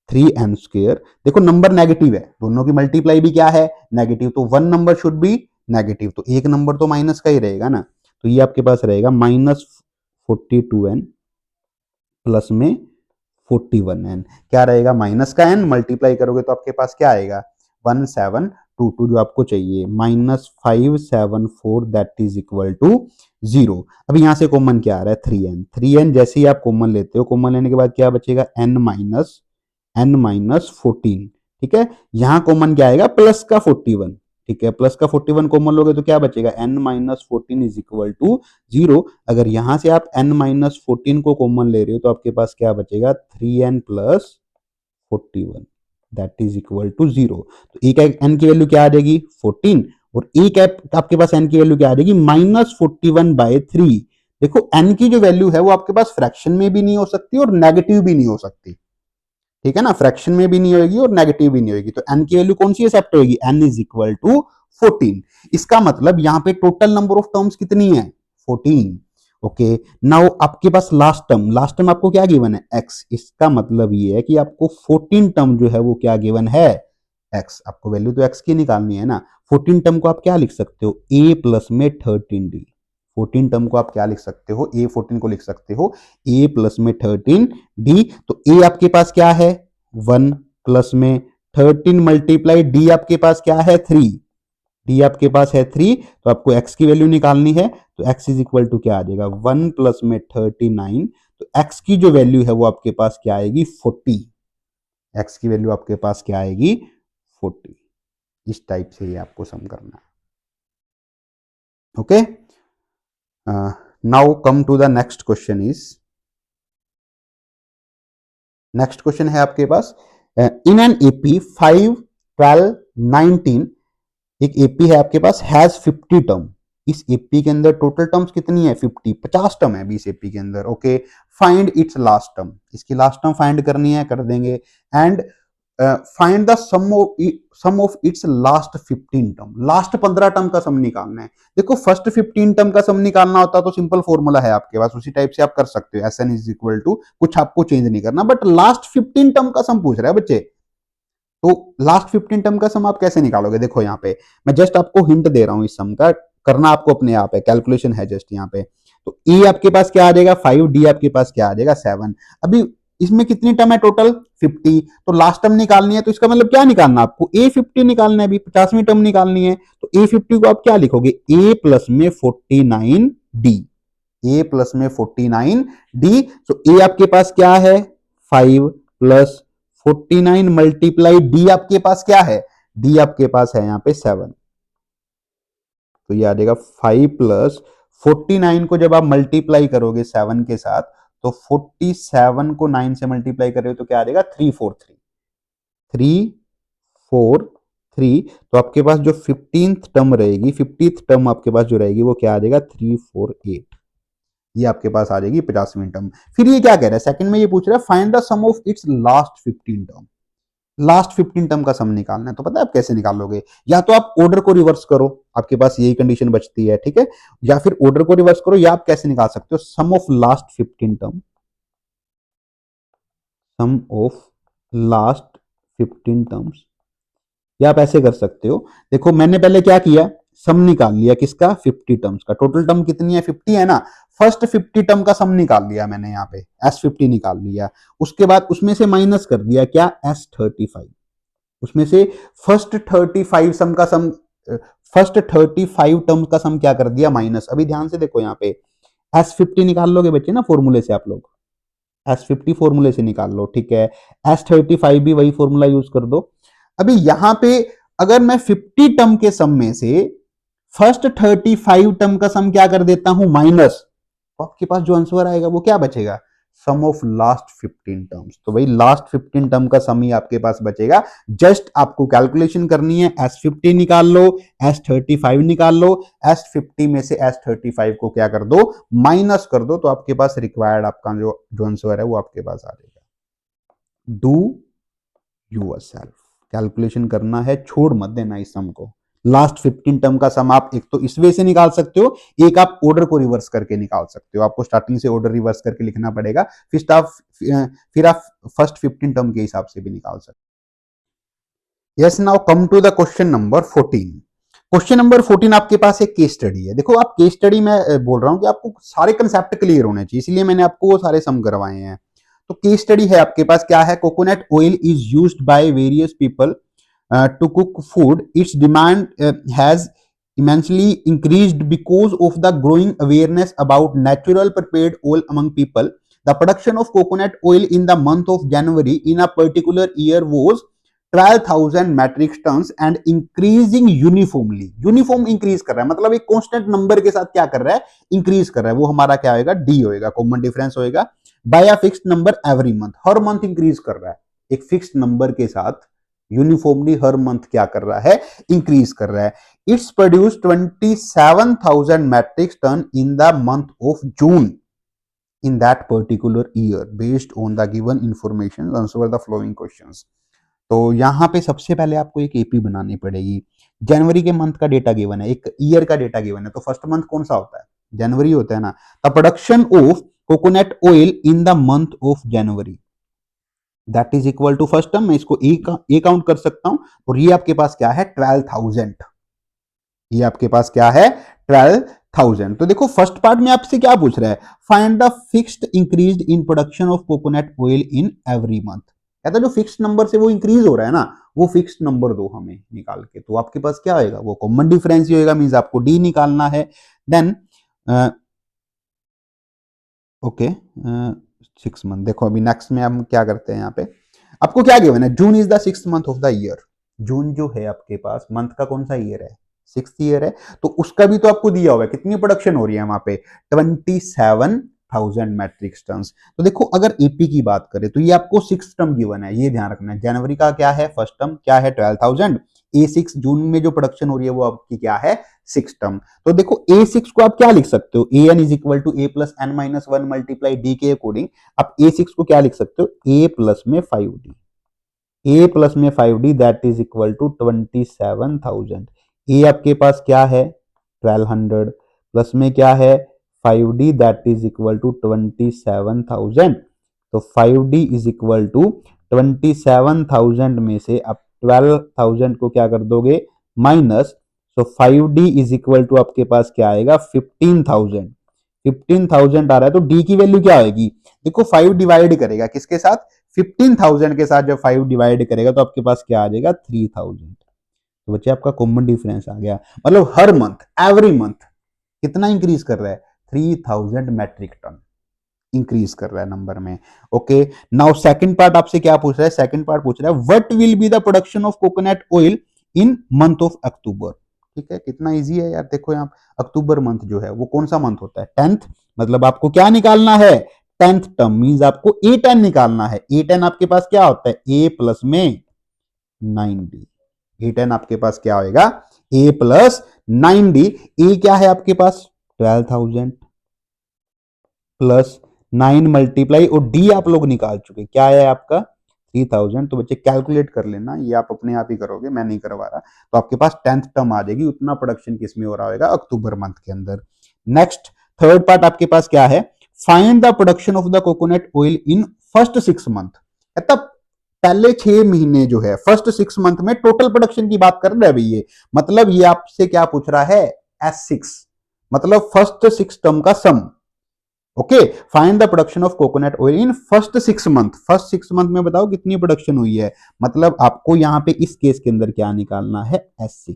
3n²। देखो नंबर नेगेटिव है, दोनों की मल्टीप्लाई भी क्या है नेगेटिव, तो 1 नंबर शुड बी नेगेटिव, तो एक नंबर तो माइनस का ही रहेगा ना। तो ये आपके पास रहेगा -42n प्लस में 41n, क्या रहेगा माइनस का n, मल्टीप्लाई करोगे तो आपके पास क्या आएगा 1722 जो आपको चाहिए, -574 दैट इज इक्वल टू 0। अभी यहां से कॉमन क्या आ रहा है 3n, 3n जैसे ही आप कॉमन लेते हो, कॉमन लेने के बाद क्या बचेगा n-14। ठीक है, यहां कॉमन क्या आएगा प्लस का 41। ठीक है, प्लस का 41 कॉमन लोगे तो क्या बचेगा n-14 इज इक्वल टू 0। अगर यहां से आप n-14 को कॉमन ले रहे हो तो आपके पास क्या बचेगा 3n plus 41 that is equal to 0। तो एक n की वैल्यू क्या आ जाएगी 14, और एक आपके पास n की वैल्यू क्या आ जाएगी -41/3। देखो n की जो वैल्यू है वो आपके पास फ्रैक्शन में भी नहीं हो सकती और नेगेटिव भी नहीं हो सकती। ठीक है ना, फ्रैक्शन में भी नहीं होगी और नेगेटिव भी नहीं होगी, तो n की वैल्यू कौन सी एक्सेप्ट होगी, n इज इक्वल टू 14। इसका मतलब यहां पे टोटल नंबर ऑफ टर्म्स कितनी है 14। ओके, नाउ आपके पास लास्ट टर्म आपको क्या गिवन है x, इसका मतलब ये है कि आपको 14 टर्म जो है वो क्या गिवन है x, आपको वैल्यू तो x की निकालनी है ना। 14 टर्म को आप क्या लिख सकते हो a प्लस में 13d, 14 टर्म को आप क्या लिख सकते हो a14 को लिख सकते हो a प्लस में 13d। तो a आपके पास क्या है 1 प्लस में 13 मल्टीप्लाई d आपके पास क्या है 3, d आपके पास है 3, तो आपको x की वैल्यू निकालनी है, तो x इज इक्वल टू क्या आ जाएगा 1 प्लस में 39, तो x की जो वैल्यू है वो आपके पास क्या आएगी 40, x की वैल्यू आपके पास क्या आएगी 40। इस टाइप से ये आपको सम करना है। Okay, now come to the next question is, next question है आपके पास इन एन एपी 5, 12, 19, एक एपी है आपके पास हैज 50 टर्म, इस एपी के अंदर टोटल टर्म्स कितनी है 50 टर्म है 20 एपी के अंदर। Okay, find its last term, इसकी लास्ट टर्म फाइंड करनी है, कर देंगे। And find the sum of its last 15 term, last 15 term का सम निकालना है। देखो फर्स्ट 15 टर्म का सम निकालना होता तो सिंपल फॉर्मूला है आपके पास, उसी टाइप से आप कर सकते हो, Sn इज इक्वल टू, कुछ आपको चेंज नहीं करना, बट लास्ट 15 टर्म का सम पूछ रहा है बच्चे, तो लास्ट 15 टर्म का सम आप कैसे निकालोगे। देखो यहाँ पे मैं जस्ट आपको हिंट दे रहा हूं, इस सम का करना आपको अपने आप है, कैलकुलेशन है जस्ट यहाँ पे। तो ए आपके पास क्या आ जाएगा 5, डी आपके पास क्या आ जाएगा 7। अभी इसमें कितनी टर्म है टोटल 50, तो लास्ट टर्म निकालनी है, तो इसका मतलब क्या निकालना आपको A50 निकालना है, अभी 50वीं टर्म निकालनी है। तो A50 को आप क्या लिखोगे A प्लस में 49D, A प्लस में 49D। तो A आपके पास क्या है 5 प्लस 49 मल्टीप्लाई डी आपके पास क्या है, डी आपके पास है यहाँ पे 7, तो ये आ जाएगा 5 प्लस 49 को जब आप मल्टीप्लाई करोगे 7 के साथ, तो 47 को 9 से मल्टीप्लाई करोगे तो क्या आ जाएगा 343, 343। तो आपके पास जो 15th टर्म रहेगी, 50th टर्म आपके पास जो रहेगी वो क्या आ जाएगा 348, ये आपके पास आ जाएगी 50वीं टर्म। फिर ये क्या कह रहा है सेकंड में, ये पूछ रहा है find the sum of its last 15 term, last 15 term का सम निकालना है। तो पता है आप कैसे निकालोगे, या तो आप ऑर्डर को रिवर्स करो, आपके पास यही कंडीशन बचती है, ठीक है, या फिर ऑर्डर को रिवर्स करो, या आप कैसे निकाल सकते हो sum of last 15 term, sum of last 15 terms, या आप ऐसे कर सकते हो। देखो मैंने पहले क्या किया, सम निकाल लिया किसका 50 टर्म्स का, टोटल टर्म कितनी है 50 है ना, फर्स्ट 50 टर्म का सम निकाल लिया मैंने, यहाँ पे S50 निकाल लिया, उसके बाद उसमें से माइनस कर दिया क्या S35, उसमें से फर्स्ट 35 सम का सम, फर्स्ट 35 टर्म का सम क्या कर दिया माइनस। अभी ध्यान से देखो यहाँ पे S50 निकाल लोगे बच्चे ना फॉर्मूले से, आप लोग S50 फॉर्मूले से निकाल लो, ठीक है, S35 भी वही फॉर्मूला यूज कर दो। अभी यहां पे अगर मैं 50 टर्म के सम में से फर्स्ट 35 टर्म का सम क्या कर देता हूं माइनस, तो आपके पास जो आंसर आएगा वो क्या बचेगा सम ऑफ लास्ट 15 टर्म्स। तो भाई लास्ट 15 टर्म का सम ही आपके पास बचेगा। जस्ट आपको कैलकुलेशन करनी है, S50 निकाल लो, S35 निकाल लो, S50 में से S35 को क्या कर दो, माइनस कर दो, तो आपके पास रिक्वायर्ड आपका जो आंसर है वो आपके पास आ जाएगा। डू योरसेल्फ, कैलकुलेशन करना है, छोड़ मत देना इस सम को। लास्ट 15 टर्म का सम आप एक तो इस वे से निकाल सकते हो, एक आप ऑर्डर को रिवर्स करके निकाल सकते हो। आपको स्टार्टिंग से ऑर्डर रिवर्स करके लिखना पड़ेगा, फिर आप फर्स्ट 15 टर्म के हिसाब से भी निकाल सकते हो। Yes, now come to the question number 14। Question number 14 आपके पास एक केस स्टडी है। देखो आप केस स्टडी में बोल रहा हूं कि आपको सारे कंसेप्ट क्लियर होने चाहिए, इसलिए मैंने आपको वो सारे सम करवाए हैं। तो केस स्टडी है आपके पास, क्या है, coconut oil is used by various people to cook food. Its demand has immensely increased because of the growing awareness about natural prepared oil among people. The production of coconut oil in the month of January in a particular year was 12,000 metric tons and increasing uniformly. Uniform increase कर रहा है, मतलब एक constant number के साथ क्या कर रहा है, इंक्रीज कर रहा है। वो हमारा क्या होगा, डी होगा, कॉमन डिफरेंस होगा। By a fixed number every month, हर मंथ इंक्रीज कर रहा है। एक फिक्स्ड नंबर के साथ यूनिफॉर्मली हर मंथ क्या कर रहा है, इंक्रीज कर रहा है। Its produce 27,000 metric ton in the month of June in that particular year based on the given information, answer the following questions. तो यहां पे सबसे पहले आपको एक एपी बनानी पड़ेगी। जनवरी के मंथ का डेटा गिवन है, एक ईयर का डेटा गिवन है, तो फर्स्ट मंथ कौन सा होता है, जनवरी होता है ना। The production of coconut oil in the month of January that is equal to first term, मैं इसको ए काउंट कर सकता हूं, और ये आपके पास क्या है, 12,000। ये आपके पास क्या है, 12,000। तो देखो फर्स्ट पार्ट में आपसे क्या पूछ रहा है, find the fixed increase in production of coconut oil in every month. कहता जो फिक्स्ड नंबर से वो इंक्रीज हो रहा है ना, वो फिक्स्ड नंबर दो हमें निकाल के। तो आपके पास क्या होगा, वो कॉमन डिफरेंस ही होगा, मींस आपको डी निकालना है। Then okay 6 month. देखो अभी नेक्स्ट में हम क्या करते हैं, यहाँ पे आपको क्या गिवन है, June is the 6th month of the year. June जो है आपके पास मंथ का कौन सा ईयर है, 6th ईयर है, तो उसका भी तो आपको दिया हुआ है, कितनी प्रोडक्शन हो रही है वहां पे, 27,000 मैट्रिक टन। तो देखो अगर एपी की बात करें तो ये आपको 6th टर्म गिवन है, ये ध्यान रखना है। जनवरी का क्या है, फर्स्ट टर्म क्या है, 12,000। A6 जून में जो प्रोडक्शन हो रही है वो आपकी क्या है, 6th टर्म। तो देखो A6 को आप क्या लिख सकते हो, an is equal to a plus N minus 1 multiply d के अकॉर्डिंग आप A6 को क्या लिख सकते हो, a प्लस में 5d, a प्लस में 5d that is equal to 27,000। a आपके पास क्या है 1200 प्लस में क्या है 5d that is equal to 27,000। तो 5d इज इक्वल टू 27,000 में से आप 12,000 को क्या कर दोगे, माइनस। तो 5d इज इक्वल टू आपके पास क्या आएगा, 15,000। 15,000 आ रहा है, तो d की वैल्यू क्या आएगी, देखो 5 डिवाइड करेगा किसके साथ, 15,000 के साथ। जब 5 डिवाइड करेगा तो आपके पास क्या आ जाएगा, 3,000। तो बच्चे आपका कॉमन डिफरेंस आ गया, मतलब हर मंथ एवरी मंथ कितना इंक्रीज कर रहा है, 3,000 मैट्रिक टन इंक्रीज कर रहा है नंबर में। ओके, नाउ सेकंड पार्ट आपसे क्या पूछ रहा है, सेकंड पार्ट पूछ रहा है what will be the production of coconut oil in month of October. ठीक है, कितना इजी है यार। देखो यहाँ अक्टूबर मंथ जो है वो कौन सा मंथ होता है, 10th। मतलब आपको क्या निकालना है, 10th टर्म, मींस आपको A10 निकालना है। A10 आपके पास क्या होता है, A प्लस में 9d। A10 आपके पास क्या होगा, A प्लस 9d। A क्या है आपके पास 12,000 प्लस 9 मल्टीप्लाई, और डी आप लोग निकाल चुके, क्या है आपका 3,000। तो बच्चे कैलकुलेट कर लेना, ये आप अपने आप ही करोगे, मैं नहीं करवा रहा। तो आपके पास 10th टर्म आ जाएगी, उतना प्रोडक्शन किसमें हो रहा होगा, अक्टूबर मंथ के अंदर। नेक्स्ट थर्ड पार्ट आपके पास क्या है, find the production of the coconut oil in first 6 month. तब पहले 6 महीने जो है, फर्स्ट 6 मंथ में टोटल प्रोडक्शन की बात कर रहे हैं ये। मतलब ये आपसे क्या पूछ रहा है, S6, मतलब फर्स्ट 6 टर्म का sum. Okay, find the production of coconut oil in first 6 month. First 6 month में बताओ कितनी प्रोडक्शन हुई है। मतलब आपको यहाँ पे इस केस के अंदर क्या निकालना है, S6।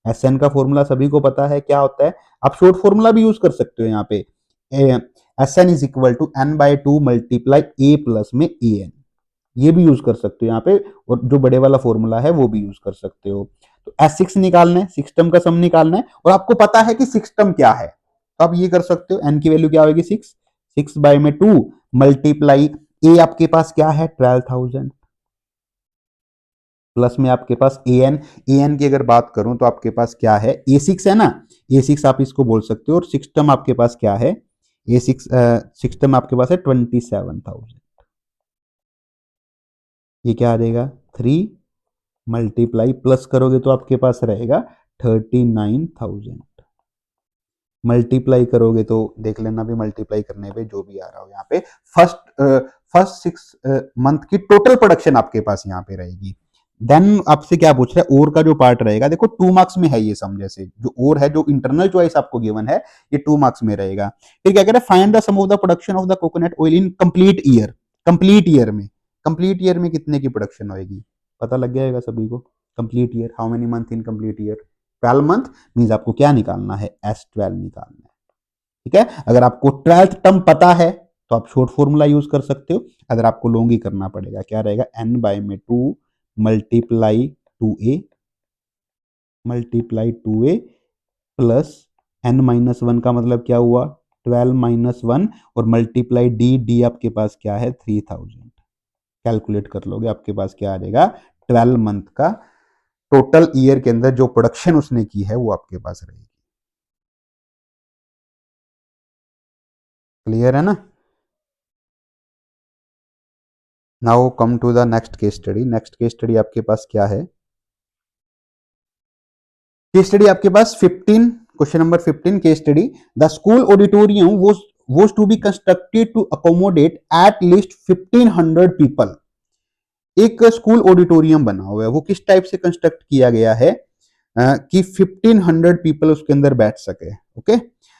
SN का फॉर्मूला सभी को पता है क्या होता है, आप शॉर्ट फॉर्मूला भी यूज कर सकते हो यहाँ पे। SN is equal to n/2 multiply A plus में AN, ये भी यूज कर सकते हो यहाँ पे, और जो बड़े वाला फॉर्मूला है वो भी यूज कर सकते हो। तो S6 निकालना है, 6 टर्म का सम निकालना है, और आपको पता है कि 6 टर्म क्या है, तो आप ये कर सकते हो। n की वैल्यू क्या होगी, 6 6 बाय में 2 मल्टीप्लाई ए आपके पास क्या है 12,000 प्लस में आपके पास ए एन की अगर बात करूं तो आपके पास क्या है A6 है ना, A6 आप इसको बोल सकते हो, और सिक्स टर्म आपके पास क्या है A6, सिक्स टर्म आपके पास है 27,000। ये क्या आ जाएगा 3 मल्टीप्लाई प्लस करोगे तो आपके पास रहेगा 39,000, मल्टीप्लाई करोगे तो देख लेना भी मल्टीप्लाई करने पे जो भी आ रहा हो यहाँ पे फर्स्ट 6 मंथ की टोटल प्रोडक्शन आपके पास यहाँ पे रहेगी। देन आपसे क्या पूछ रहा है और का जो पार्ट रहेगा, देखो 2 मार्क्स में है ये सम, जैसे जो और है जो इंटरनल चॉइस आपको गिवन है ये 2 मार्क्स में रहेगा। फिर क्या कह रहा है find the sum of the production of the coconut oil in complete year, complete year में कितने की प्रोडक्शन होगी पता लग जाएगा सभी को। Complete year, how many month in complete year, 12 month, means आपको क्या निकालना है S12 निकालना है। ठीक है, अगर आपको 12th टर्म पता है तो आप शॉर्ट फॉर्मूला यूज कर सकते हो, अगर आपको लॉन्ग ही करना पड़ेगा क्या रहेगा n/2 multiply 2a plus n-1 का मतलब क्या हुआ 12-1 और मल्टीप्लाई डी आपके पास क्या है 3000, कैलकुलेट कर लोगे आपके पास क्या आ जाएगा 12 मंथ का टोटल ईयर के अंदर जो प्रोडक्शन उसने की है वो आपके पास रहेगी। क्लियर है ना। Now come to the next case study. Next case study आपके पास क्या है, केस स्टडी आपके पास 15, question number 15 case study. The school auditorium was to be constructed to accommodate at least 1500 people। एक स्कूल ऑडिटोरियम बना हुआ है, वो किस टाइप से कंस्ट्रक्ट किया गया है कि 1500 पीपल उसके अंदर बैठ सके। ओके,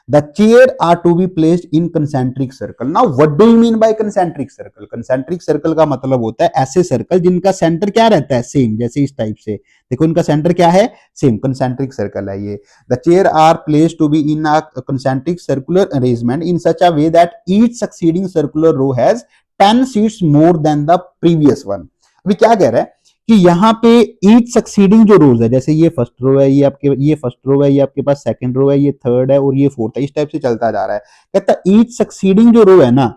the chair are to be placed in concentric circle. Now what do you mean by concentric circle? Concentric circle का मतलब होता है ऐसे सर्कल जिनका सेंटर क्या रहता है सेम, जैसे इस टाइप से देखो इनका सेंटर क्या है सेम, कंसेंट्रिक सर्कल है ये। The chair are placed to be in a concentric circular arrangement in such a way that each succeeding circular row has 10 seats more than the previous one. अभी क्या कह रहा है कि यहाँ पे ईच सक्सीडिंग जो रोज है, जैसे ये फर्स्ट रो है, ये फर्स्ट रो है, ये आपके पास सेकंड रो है, ये थर्ड है और ये फोर्थ है, इस टाइप से चलता जा रहा है। कहता ईच सक्सीडिंग जो रो है ना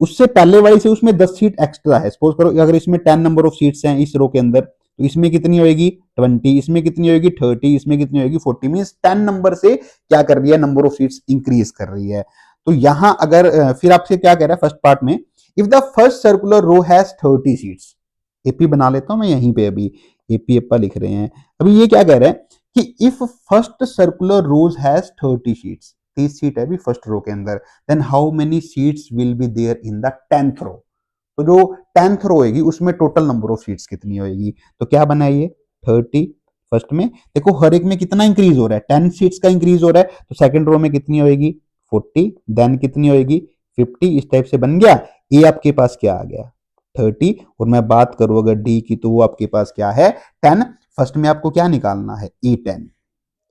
उससे पहले वाली से उसमें 10 सीट एक्स्ट्रा है। सपोज करो अगर इसमें 10 नंबर ऑफ सीट्स हैं इस रो के अंदर तो इसमें कितनी होगी 20, इसमें कितनी होगी 30, इसमें कितनी होगी 40, मींस 10 नंबर से क्या कर रही है नंबर ऑफ सीट्स इंक्रीज कर रही है। तो यहां अगर फिर आपसे क्या कह रहा है फर्स्ट पार्ट में, if the first circular row has 30 seats, AP बना लेता हूं मैं यहीं पे, अभी एपी एप्पा लिख रहे हैं। अभी ये क्या कह रहा है कि if first circular rows has 30 seats, 30 seat है अभी फर्स्ट रो के अंदर, then how many seats will be there in the 10th row. तो जो 10th रो होगी उसमें टोटल नंबर ऑफ सीट्स कितनी होगी, तो क्या बना ये 30 फर्स्ट में, देखो हर एक में कितना इंक्रीज हो रहा है 10 सीट्स का इंक्रीज हो रहा है, तो सेकंड रो में कितनी होगी 40, देन कितनी होगी 50, इस टाइप से बन गया। ए आपके पास क्या आ गया 30, और मैं बात करूं अगर डी की तो वो आपके पास क्या है 10। फर्स्ट में आपको क्या निकालना है A10,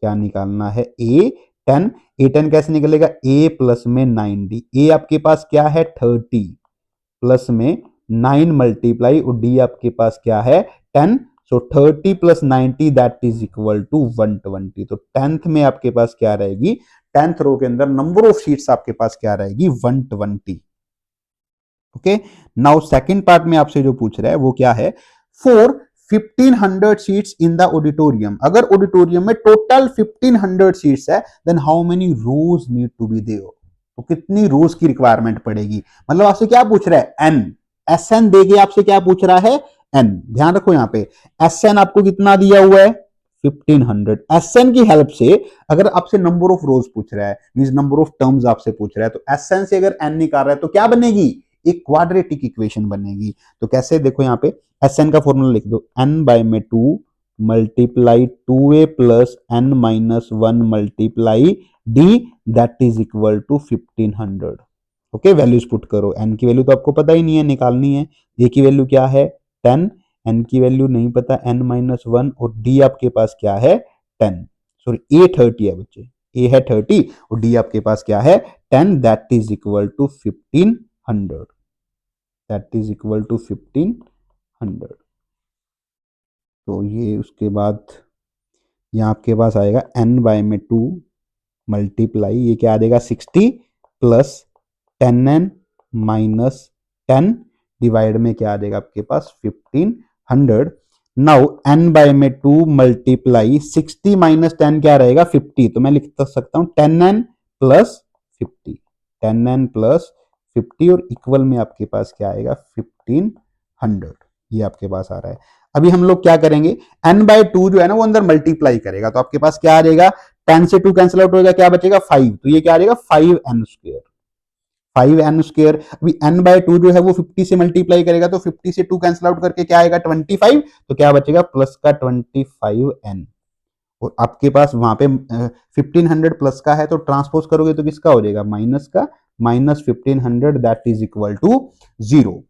क्या निकालना है A10। A10 कैसे निकलेगा A प्लस में 9D, ए आपके पास क्या है 30 प्लस में 9 मल्टीप्लाई और डी आपके पास क्या है 10, so 30 plus 90 that is equal to 120। तो 10th में आपके पास क्या रहेगी 10th रो के अंदर नंबर ऑफ सीट्स आपके पास क्या रहेगी 120। ओके, नाउ सेकंड पार्ट में आपसे जो पूछ रहा है वो क्या है, for 1500 seats in the auditorium, अगर ऑडिटोरियम में टोटल 1500 सीट्स है then how many rows need to be there, तो कितनी रोज की रिक्वायरमेंट पड़ेगी। मतलब आपसे क्या पूछ रहा है एन, एस एन देके आपसे क्या पूछ रहा है एन। ध्यान रखो यहाँ पे एस एन आपको कितना दिया हुआ है 1500। एस एन की हेल्प से अगर आपसे नंबर ऑफ रोज पूछ रहा है मींस नंबर ऑफ टर्म्स आपसे पूछ रहा है, तो एस एन से अगर एन निकाल रहा है तो क्या बनेगी एक क्वाड्रेटिक इक्वेशन बनेगी। तो कैसे देखो यहाँ पे एस एन का फॉर्मूला लिख दो n/2 multiply 2a plus n-1 multiply d that is equal to 1500। Okay, values put करो, n की वैल्यू तो आपको पता ही नहीं है निकालनी है, a की वैल्यू क्या है 10, n की वैल्यू नहीं पता n-1 और d आपके पास क्या है 10, सॉरी a 30 है बच्चे, a है 30 और d आपके पास क्या है 10 that is equal to 1500, that is equal to 1500। तो ये उसके बाद यहाँ आपके पास आएगा n/2 मल्टीप्लाई ये क्या आ जाएगा 60 प्लस 10n माइनस 10 डिवाइड में क्या आ जाएगा आपके पास 1500। नाउ n बाय में 2 मल्टीप्लाई 60 माइनस 10 क्या रहेगा 50, तो मैं लिख सकता हूं 10n प्लस 50, 10n प्लस 50 और इक्वल में आपके पास क्या आएगा 1500, ये आपके पास आ रहा है। अभी हम लोग क्या करेंगे, n बाय 2 जो है ना वो अंदर मल्टीप्लाई करेगा, तो आपके पास क्या आ जाएगा 10 से 2 कैंसिल आउट होगा, क्या बचेगा 5, तो ये क्या आ जाएगा 5n स्क्वायर, 5n स्क्वायर। अभी n बाय 2 जो है वो 50 से मल्टीप्लाई करेगा, तो 50 से 2 कैंसिल आउट करके क्या आएगा 25, तो क्या बचेगा प्लस का 25n। और आपके पास वहां पे 1500 प्लस का है, तो ट्रांसपोज करोगे तो किसका हो जाएगा माइनस का, minus 1500 that is equal to 0।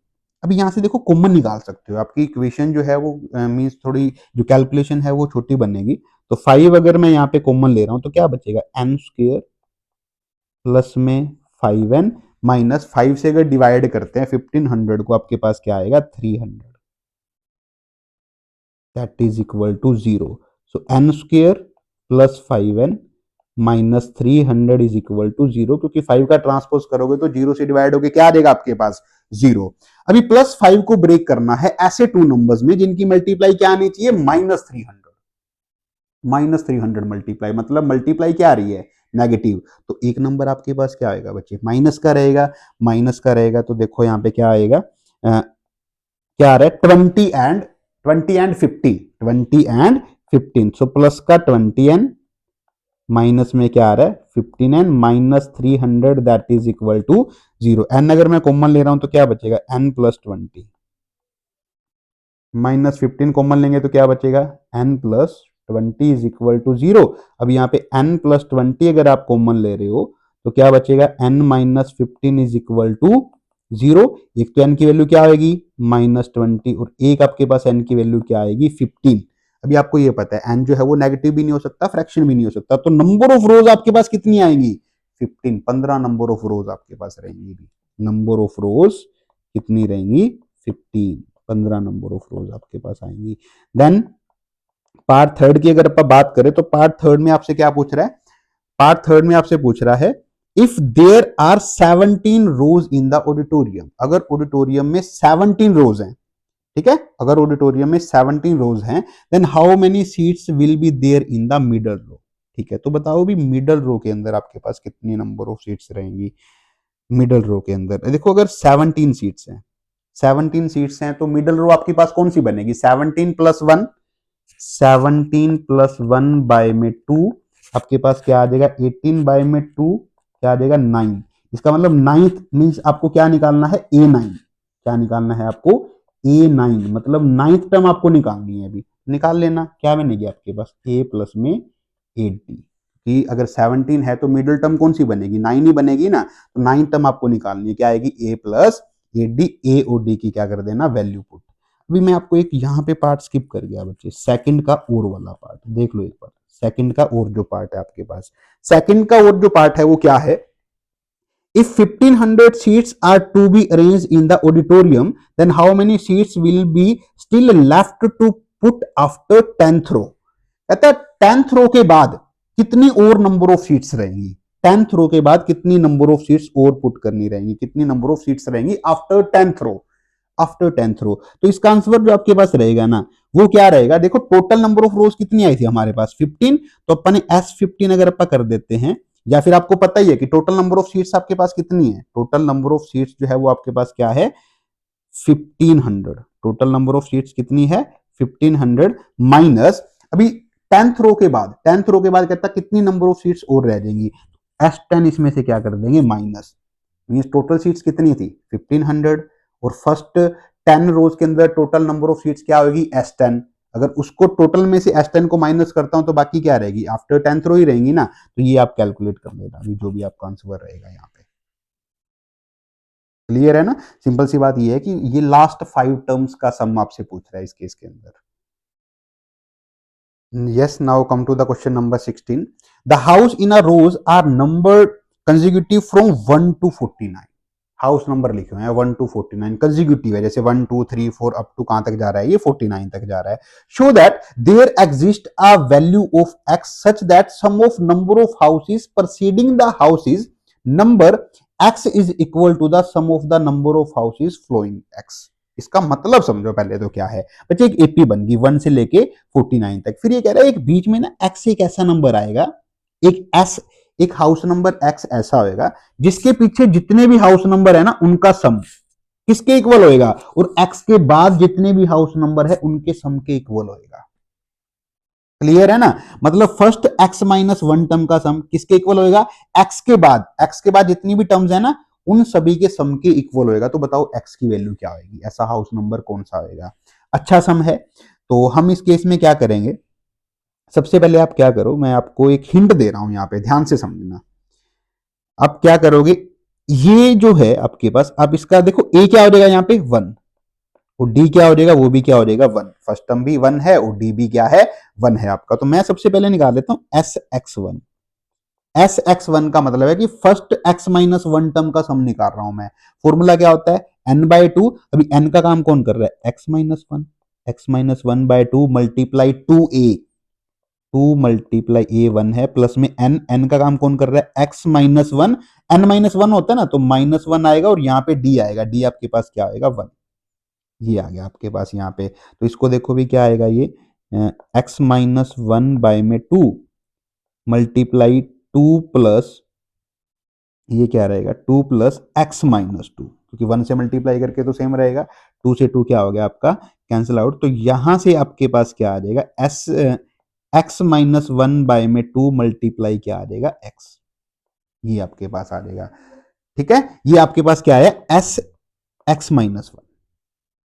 अभी यहां से देखो कॉमन निकाल सकते हो, आपकी इक्वेशन जो है वो मींस थोड़ी जो कैलकुलेशन है वो छोटी बनेगी। तो 5 अगर मैं यहाँ पे कॉमन ले रहा हूं तो क्या बचेगा n स्क्वायर प्लस में 5n माइनस 5 से अगर डिवाइड करते हैं 1500 को, आपके पास क्या आएगा 300 that is equal to 0। So n square plus 5n minus 300 is equal to 0, क्योंकि 5 का ट्रांसपोज करोगे तो 0 से डिवाइड होके क्या आ जाएगा आपके पास 0। अभी प्लस 5 को ब्रेक करना है ऐसे टू नंबर्स में जिनकी मल्टीप्लाई क्या आनी चाहिए माइनस 300, माइनस 300 मल्टीप्लाई, मतलब मल्टीप्लाई क्या आ रही है नेगेटिव, तो एक नंबर आपके पास क्या आएगा बच्चे माइनस का रहेगा, माइनस का रहेगा तो देखो यहाँ पे क्या आएगा क्या आ रहा है 20 एंड 15, सो प्लस का 20n माइनस में क्या आ रहा है 15n minus 300 that is equal to 0। n अगर मैं कॉमन ले रहा हूं तो क्या बचेगा n प्लस 20 माइनस 15 कॉमन लेंगे तो क्या बचेगा n plus 20 is equal to 0। अब यहाँ पे n प्लस 20 अगर आप कॉमन ले रहे हो तो क्या बचेगा n minus 15 is equal to 0। एक तो n की वैल्यू क्या आएगी -20 और एक आपके पास n की वैल्यू क्या आएगी 15। अभी आपको ये पता है n जो है वो नेगेटिव भी नहीं हो सकता, फ्रैक्शन भी नहीं हो सकता, तो नंबर ऑफ रोज आपके पास कितनी आएंगी 15 नंबर ऑफ रोज आपके पास रहेंगी। नंबर ऑफ रोज कितनी रहेंगी 15 नंबर ऑफ रोज आपके पास आएंगी। देन पार्ट थर्ड की अगर आप बात करें तो पार्ट थर्ड में आपसे क्या पूछ रहा है, पार्ट थर्ड में आपसे पूछ रहा है if there are 17 rows in the auditorium, अगर ऑडिटोरियम में 17 रोज हैं, ठीक है, अगर ऑडिटोरियम में 17 रोज हैं, then how many seats will be there in the middle row. ठीक है, तो बताओ भी मिडल रो के अंदर आपके पास कितनी नंबर ऑफ सीट्स रहेंगी। मिडल रो के अंदर देखो अगर 17 सीट्स हैं, 17 सीट्स हैं तो मिडल रो आपके पास कौन सी बनेगी 17 प्लस 1, 17 प्लस 1 बाय में 2 आपके पास क्या आ जाएगा 18 बाय में 2 क्या आ जाएगा 9। इसका मतलब नाइन्थ मींस आपको क्या निकालना है A9, क्या निकालना है आपको A9, मतलब नाइन्थ टर्म आपको निकालनी है। अभी निकाल लेना, क्या बनेगी आपके पास A प्लस में 8D, कि अगर 17 है तो मिडिल टर्म कौन सी बनेगी 9 ही बनेगी ना, तो 9 टर्म आपको निकालनी है, क्या आएगी A प्लस 8D, A और D की क्या कर देना वैल्यू पुट। अभी मैं आपको एक यहाँ पे पार्ट स्किप कर गया बच्चे, सेकंड का और वाला पार्ट देख लो एक बार। सेकंड का और जो पार्ट है आपके पास, सेकंड का और जो पार्ट है वो क्या है, if 1500 seats are to be arranged in the auditorium then how many seats will be still left to put after 10th row। कहता है 10th रो के बाद कितनी और नंबर ऑफ सीट्स रहेंगी, 10th रो के बाद कितनी नंबर ऑफ सीट्स और पुट करनी रहेंगी, कितनी नंबर ऑफ सीट्स रहेंगी आफ्टर 10th रो, आफ्टर 10th रो। तो इसका आंसर जो आपके पास रहेगा ना वो क्या रहेगा, देखो टोटल नंबर ऑफ रोज कितनी आई थी हमारे पास 15, तो अपन S15 अगर अपन कर देते हैं, या फिर आपको पता ही है कि टोटल नंबर ऑफ सीट्स आपके पास कितनी है, टोटल नंबर ऑफ सीट्स जो है वो आपके पास क्या है 1500, टोटल नंबर ऑफ सीट्स कितनी है 1500 माइनस अभी 10th रो के बाद, 10th रो के बाद कहता कितनी नंबर ऑफ सीट्स और रह जाएंगी, S10 इसमें से क्या कर देंगे माइनस, मींस टोटल सीट्स कितनी थी 1500 और फर्स्ट 10 रोज के अंदर टोटल नंबर ऑफ सीट्स क्या होगी S10, अगर उसको टोटल में से S10 को माइनस करता हूं तो बाकी क्या रहेगी आफ्टर 10th रो ही रहेंगी ना, तो ये आप कैलकुलेट कर लेना अभी जो भी आपका आंसर रहेगा यहाँ पे। क्लियर है ना, सिंपल सी बात ये है कि ये लास्ट 5 टर्म्स का सम आपसे पूछ रहा है इस केस के अंदर। Yes, now come to the question number 16. The house in a rows are numbered consecutive from 1 to 49. House number लिखे हुए हैं 1 to 49 कंजिक्यूटिव है, जैसे 1 2 3 4 अप टू कहां तक जा रहा है ये 49 तक जा रहा है। Show that there exist a value of x such that sum of number of houses preceding the houses number x is equal to the sum of the number of houses following x। इसका मतलब समझो पहले तो क्या है बच्चे, एक AP बन गई 1 से लेके 49 तक। फिर ये कह रहा है एक बीच में ना x एक ऐसा नंबर आएगा, एक s, एक हाउस नंबर x ऐसा होएगा जिसके पीछे जितने भी हाउस नंबर है ना उनका सम किसके इक्वल होएगा, और x के बाद जितने भी हाउस नंबर है उनके सम के इक्वल होएगा। क्लियर है ना? मतलब first x minus one term का सम किसके इक्वल होएगा, x के बाद जितनी भी टर्म्स है ना उन सभी के सम के इक्वल होएगा। तो बताओ x की वैल्यू क्या होगी, ऐसा हाउस नंबर कौन सा होएगा। अच्छा सम है। तो हम इस केस में क्या करेंगे, सबसे पहले आप क्या करो, मैं आपको एक हिंट दे रहा हूं, यहां पे ध्यान से समझना। आप क्या करोगे, ये जो है आपके पास, आप इसका देखो a क्या हो जाएगा यहाँ पे 1, और डी क्या हो जाएगा, वो भी क्या हो जाएगा 1। फर्स्ट टर्म भी 1 है और डी भी क्या है 1 है आपका। तो मैं सबसे पहले निकाल लेता हूं S x one. S x one का मतलब है कि first x minus one term का सम निकाल रहा हूं मैं। फॉर्मूला क्या होता है, एन बाय टू। अभी एन का काम कौन कर रहा है, x minus one by two multiply two multiply a one है, प्लस में एन, एन का काम कौन कर रहा है, x minus one. N minus one होता है ना, तो माइनस वन आएगा और यहाँ पे डी आएगा, डी आपके पास क्या आएगा 1। ये आ गया आपके पास यहाँ पे। तो इसको देखो भी क्या आएगा, ये एक्स माइनस वन बाय में टू मल्टीप्लाई टू प्लस, ये क्या रहेगा 2 प्लस एक्स माइनस टू, क्योंकि 1 से मल्टीप्लाई करके तो सेम रहेगा, 2 से 2 क्या हो गया आपका कैंसिल आउट। तो यहां से आपके पास क्या आ जाएगा, S x minus one bye में टू मल्टीप्लाई क्या आ जाएगा एक्स, ये आपके पास आ जाएगा। ठीक है, ये आपके पास क्या है S x minus one.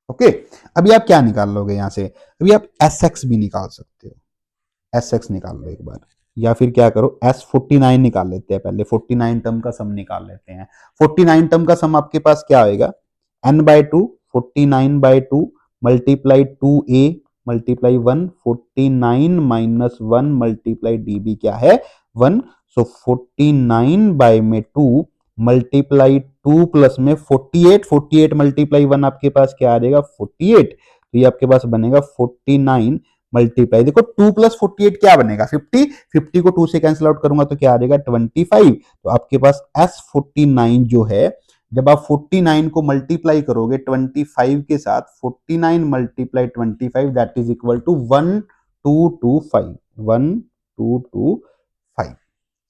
Okay, अभी आप क्या निकाल लोगे यहां से, अभी आप एस एक्स भी निकाल सकते हो, एस एक्स निकाल लो एक बार, या फिर क्या करो एस 49 निकाल लेते हैं, पहले 49 टर्म का सम निकाल लेते हैं। 49 टर्म का सम आपके पास क्या होएगा, n by two 49 by two multiply two a multiply one, 49 minus one multiply d b क्या है 1। सो 49 बाय में टू मल्टीप्लाई टू प्लस में 48, 48 मल्टीप्लाई वन आपके पास क्या आ जाएगा 48। तो ये आपके पास बनेगा 49 मल्टीप्लाई, देखो 2 प्लस 48 क्या बनेगा 50, 50 को 2 से कैंसिल आउट करूंगा तो क्या आ जाएगा 25। तो आपके पास S49 जो है, जब आप 49 को मल्टीप्लाई करोगे 25 के साथ, 49 multiply 25 that is equal to 1225, 1225।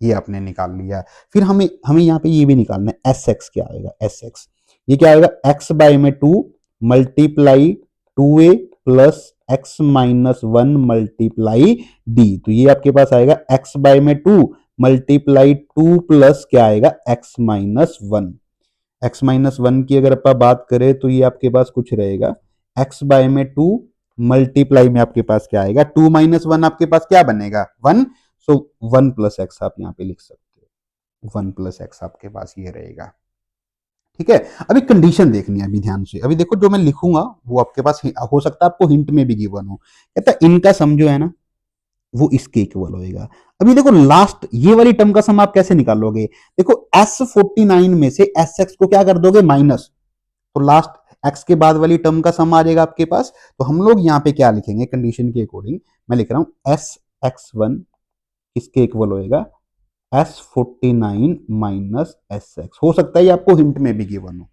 ये आपने निकाल लिया। फिर हमें हमें यहाँ पे ये भी निकालना है एस एक्स क्या आएगा, एस एक्स ये क्या आएगा, एक्स बाय में टू मल्टीप्लाई टू ए plus X minus one multiply D. तो ये आपके पास आएगा एक्स बाय में टू मल्टीप्लाई टू प्लस क्या आएगा X minus one. X minus one की अगर आप बात करें तो ये आपके पास कुछ रहेगा एक्स बाय में टू मल्टीप्लाई में आपके पास क्या आएगा, टू माइनस वन आपके पास क्या बनेगा 1। सो 1 प्लस एक्स आप यहाँ पे लिख सकते हो, 1 प्लस एक्स आपके पास ये रहेगा। ठीक है, अभी कंडीशन देखनी है अभी ध्यान से। अभी देखो जो मैं लिखूंगा वो आपके पास हो सकता है आपको हिंट में भी गिवन हो। कहता है इनका सम जो है ना वो इसके इक्वल होएगा। अभी देखो लास्ट ये वाली टर्म का सम आप कैसे निकालोगे, देखो S49 में से एस एक्स को क्या कर दोगे माइनस, तो लास्ट एक्स के बाद वाली टर्म का सम आ जाएगा आपके पास। तो हम लोग यहाँ पे क्या लिखेंगे कंडीशन के अकॉर्डिंग, मैं लिख रहा हूं एस एक्स वन किसके इक्वल होएगा, S49 माइनस एस एक्स। हो सकता है ये आपको हिंट में भी गिवन हो,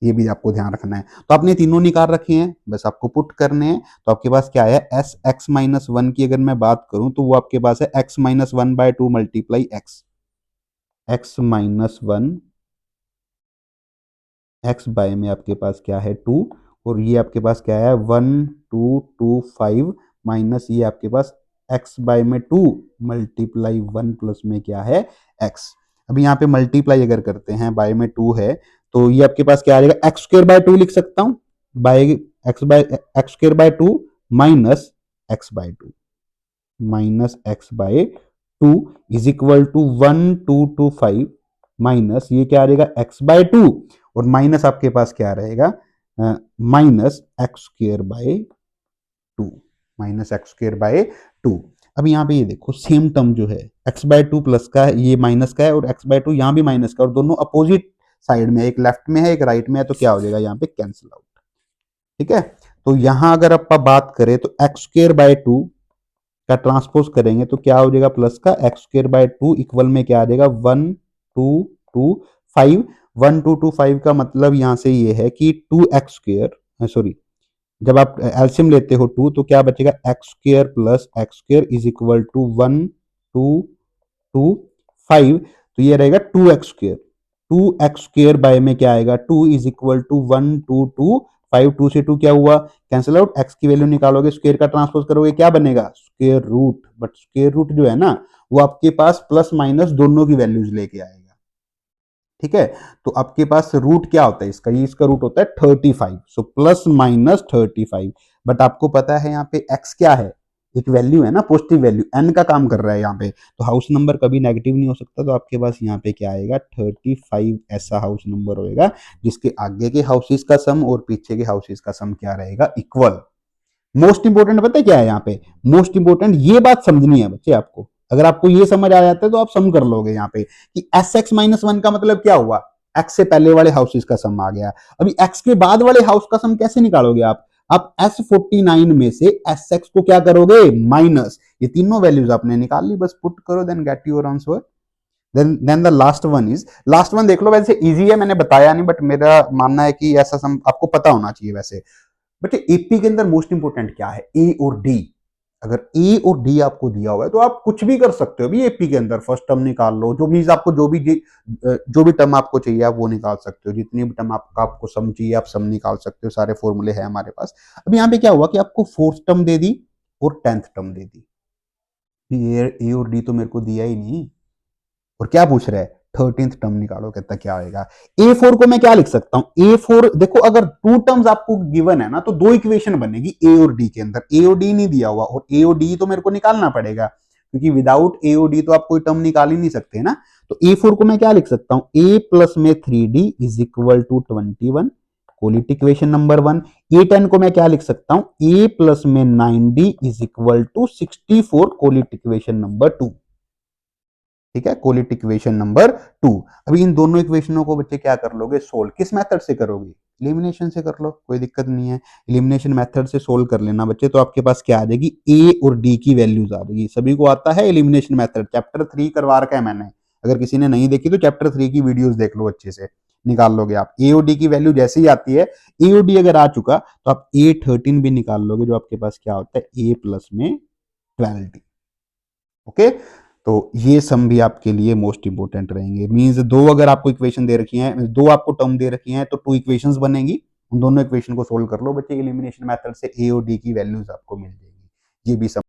ये भी आपको ध्यान रखना है। तो आपने तीनों निकाल रखे हैं, बस आपको पुट करने हैं। तो आपके पास क्या है एस एक्स माइनस वन की अगर मैं बात करूं तो वो आपके पास है x minus one by two multiply x, x minus one x by में आपके पास क्या है 2, और ये आपके पास क्या है 1225 माइनस ये आपके पास एक्स बाय में 2 मल्टीप्लाई 1 प्लस में क्या है एक्स। अभी यहाँ पे मल्टीप्लाई अगर करते हैं, बाय में 2 है तो ये आपके पास क्या आ जाएगा एक्स स्क्र बाय टू लिख सकता हूँ, by x square by two minus x by two, minus x by two is equal to 1225 minus ये क्या आ जाएगा एक्स बाय टू, और माइनस आपके पास क्या रहेगा minus x square by two, minus x square by two. अब यहाँ पे ये देखो सेम टर्म जो है एक्स बाय टू प्लस का है, ये माइनस का है, और एक्स बाय टू यहाँ भी माइनस का, और दोनों अपोजिट साइड में, एक लेफ्ट में है एक राइट में है, तो क्या हो जाएगा यहाँ पे कैंसिल आउट। ठीक है, तो यहां अगर आप बात करें तो एक्स स्क्र बाय टू का ट्रांसपोज करेंगे तो क्या हो जाएगा प्लस का x square by two equal में क्या आ जाएगा 1225 5 1 2 2 5 का मतलब यहां से ये है कि 2x², सॉरी, जब आप एलसीएम लेते हो 2 तो क्या बचेगा, x² plus x² is equal to 1 2 2 5, तो ये रहेगा 2x²। 2x² बाय में क्या आएगा, 2 इज इक्वल टू 1 2 2 5, 2 से 2 क्या हुआ, कैंसिल आउट, x की वैल्यू निकालोगे, स्क्वायर का ट्रांसपोज करोगे, क्या बनेगा, square root. But square root जो है ना, वो आपके पास प्लस माइनस दोनों की वैल्यूज लेके आएगा। ठीक है, तो आपके पास रूट क्या होता है इसका, ये इसका रूट होता है 35, सो प्लस माइनस 35। बट आपको पता है यहाँ पे x क्या है, एक वैल्यू है ना, पॉजिटिव वैल्यू, n का काम कर रहा है यहाँ पे, तो हाउस नंबर कभी नेगेटिव नहीं हो सकता, तो आपके पास यहाँ पे क्या आएगा, 35 ऐसा हाउस नंबर होएगा जिसके आगे के हाउसेस का सम और पीछे के हाउसेस का सम क्या रहेगा, इक्वल। मोस्ट इंपोर्टेंट पता है क्या है यहाँ पे, मोस्ट इंपोर्टेंट ये बात समझनी है बच्चे आपको, अगर आपको ये समझ आ जाता है तो आप सम कर लोगे यहाँ पे कि एस एक्स माइनस वन का मतलब क्या हुआ, एक्स से पहले वाले हाउसेस का सम आ गया। अभी एक्स के बाद वाले हाउस का सम कैसे निकालोगे आप S49 में से एस एक्स को क्या करोगे, माइनस, ये तीनों वैल्यूज आपने निकाल ली, बस पुट करो, then get your answer. Then the last one is, last one देख लो, वैसे इजी है, मैंने बताया नहीं, बट मेरा मानना है कि ऐसा सम आपको पता होना चाहिए वैसे। बट एपी के अंदर मोस्ट इंपोर्टेंट क्या है, ए और डी। अगर ए और डी आपको दिया हुआ है तो आप कुछ भी कर सकते हो भी, एपी के अंदर फर्स्ट टर्म निकाल लो, जो मीन्स आपको जो भी टर्म आपको चाहिए आप वो निकाल सकते हो, जितनी भी टर्म आपको सम चाहिए आप सम निकाल सकते हो, सारे फॉर्मूले हैं हमारे पास। अब यहाँ पे क्या हुआ कि आपको फोर्थ टर्म दे दी और 10th टर्म दे दी, ए और डी तो मेरे को दिया ही नहीं, और क्या पूछ रहा है, 13th टर्म निकालो, कहता क्या आएगा। A4 को मैं क्या लिख सकता हूं, A4 देखो, अगर टू टर्म्स आपको गिवन है ना तो दो इक्वेशन बनेगी ए और डी के अंदर, ए और डी नहीं दिया हुआ, और ए और डी तो मेरे को निकालना पड़ेगा, क्योंकि विदाउट ए और डी तो आप कोई टर्म निकाल ही नहीं सकते ना। तो A4 को मैं क्या लिख सकता हूं, ए प्लस में 3D is equal to 21, call it equation number 1। A10 को मैं क्या लिख सकता हूं, ए प्लस में 9D is equal to 64, call it equation number 2। ठीक है, कोलिट इक्वेशन नंबर 2। अभी इन दोनों इक्वेशनों को बच्चे क्या कर लोगे, सोल्व किस मेथड से करोगे, एलिमिनेशन से कर लो, कोई दिक्कत नहीं है, एलिमिनेशन मेथड से सोल्व कर लेना बच्चे, तो आपके पास क्या आ जाएगी, ए और डी की वैल्यूज आ जाएगी। सभी को आता है एलिमिनेशन मेथड, चैप्टर 3 करवा रखा है मैंने, अगर किसी ने नहीं देखी तो चैप्टर 3 की वीडियोस देख लो, अच्छे से निकाल लोगे आप। ए और डी की वैल्यू जैसे ही आती है, ए और डी अगर आ चुका तो आप A13 भी निकाल लोगे, जो आपके पास क्या होता है, ए प्लस में 12D। ओके, तो ये सम भी आपके लिए मोस्ट इंपोर्टेंट रहेंगे। मींस दो अगर आपको इक्वेशन दे रखी हैं, दो आपको टर्म दे रखी हैं, तो टू इक्वेशंस बनेंगी, उन दोनों इक्वेशन को सोल्व कर लो बच्चे, एलिमिनेशन मेथड से ए और डी की वैल्यूज आपको मिल जाएगी। ये भी सम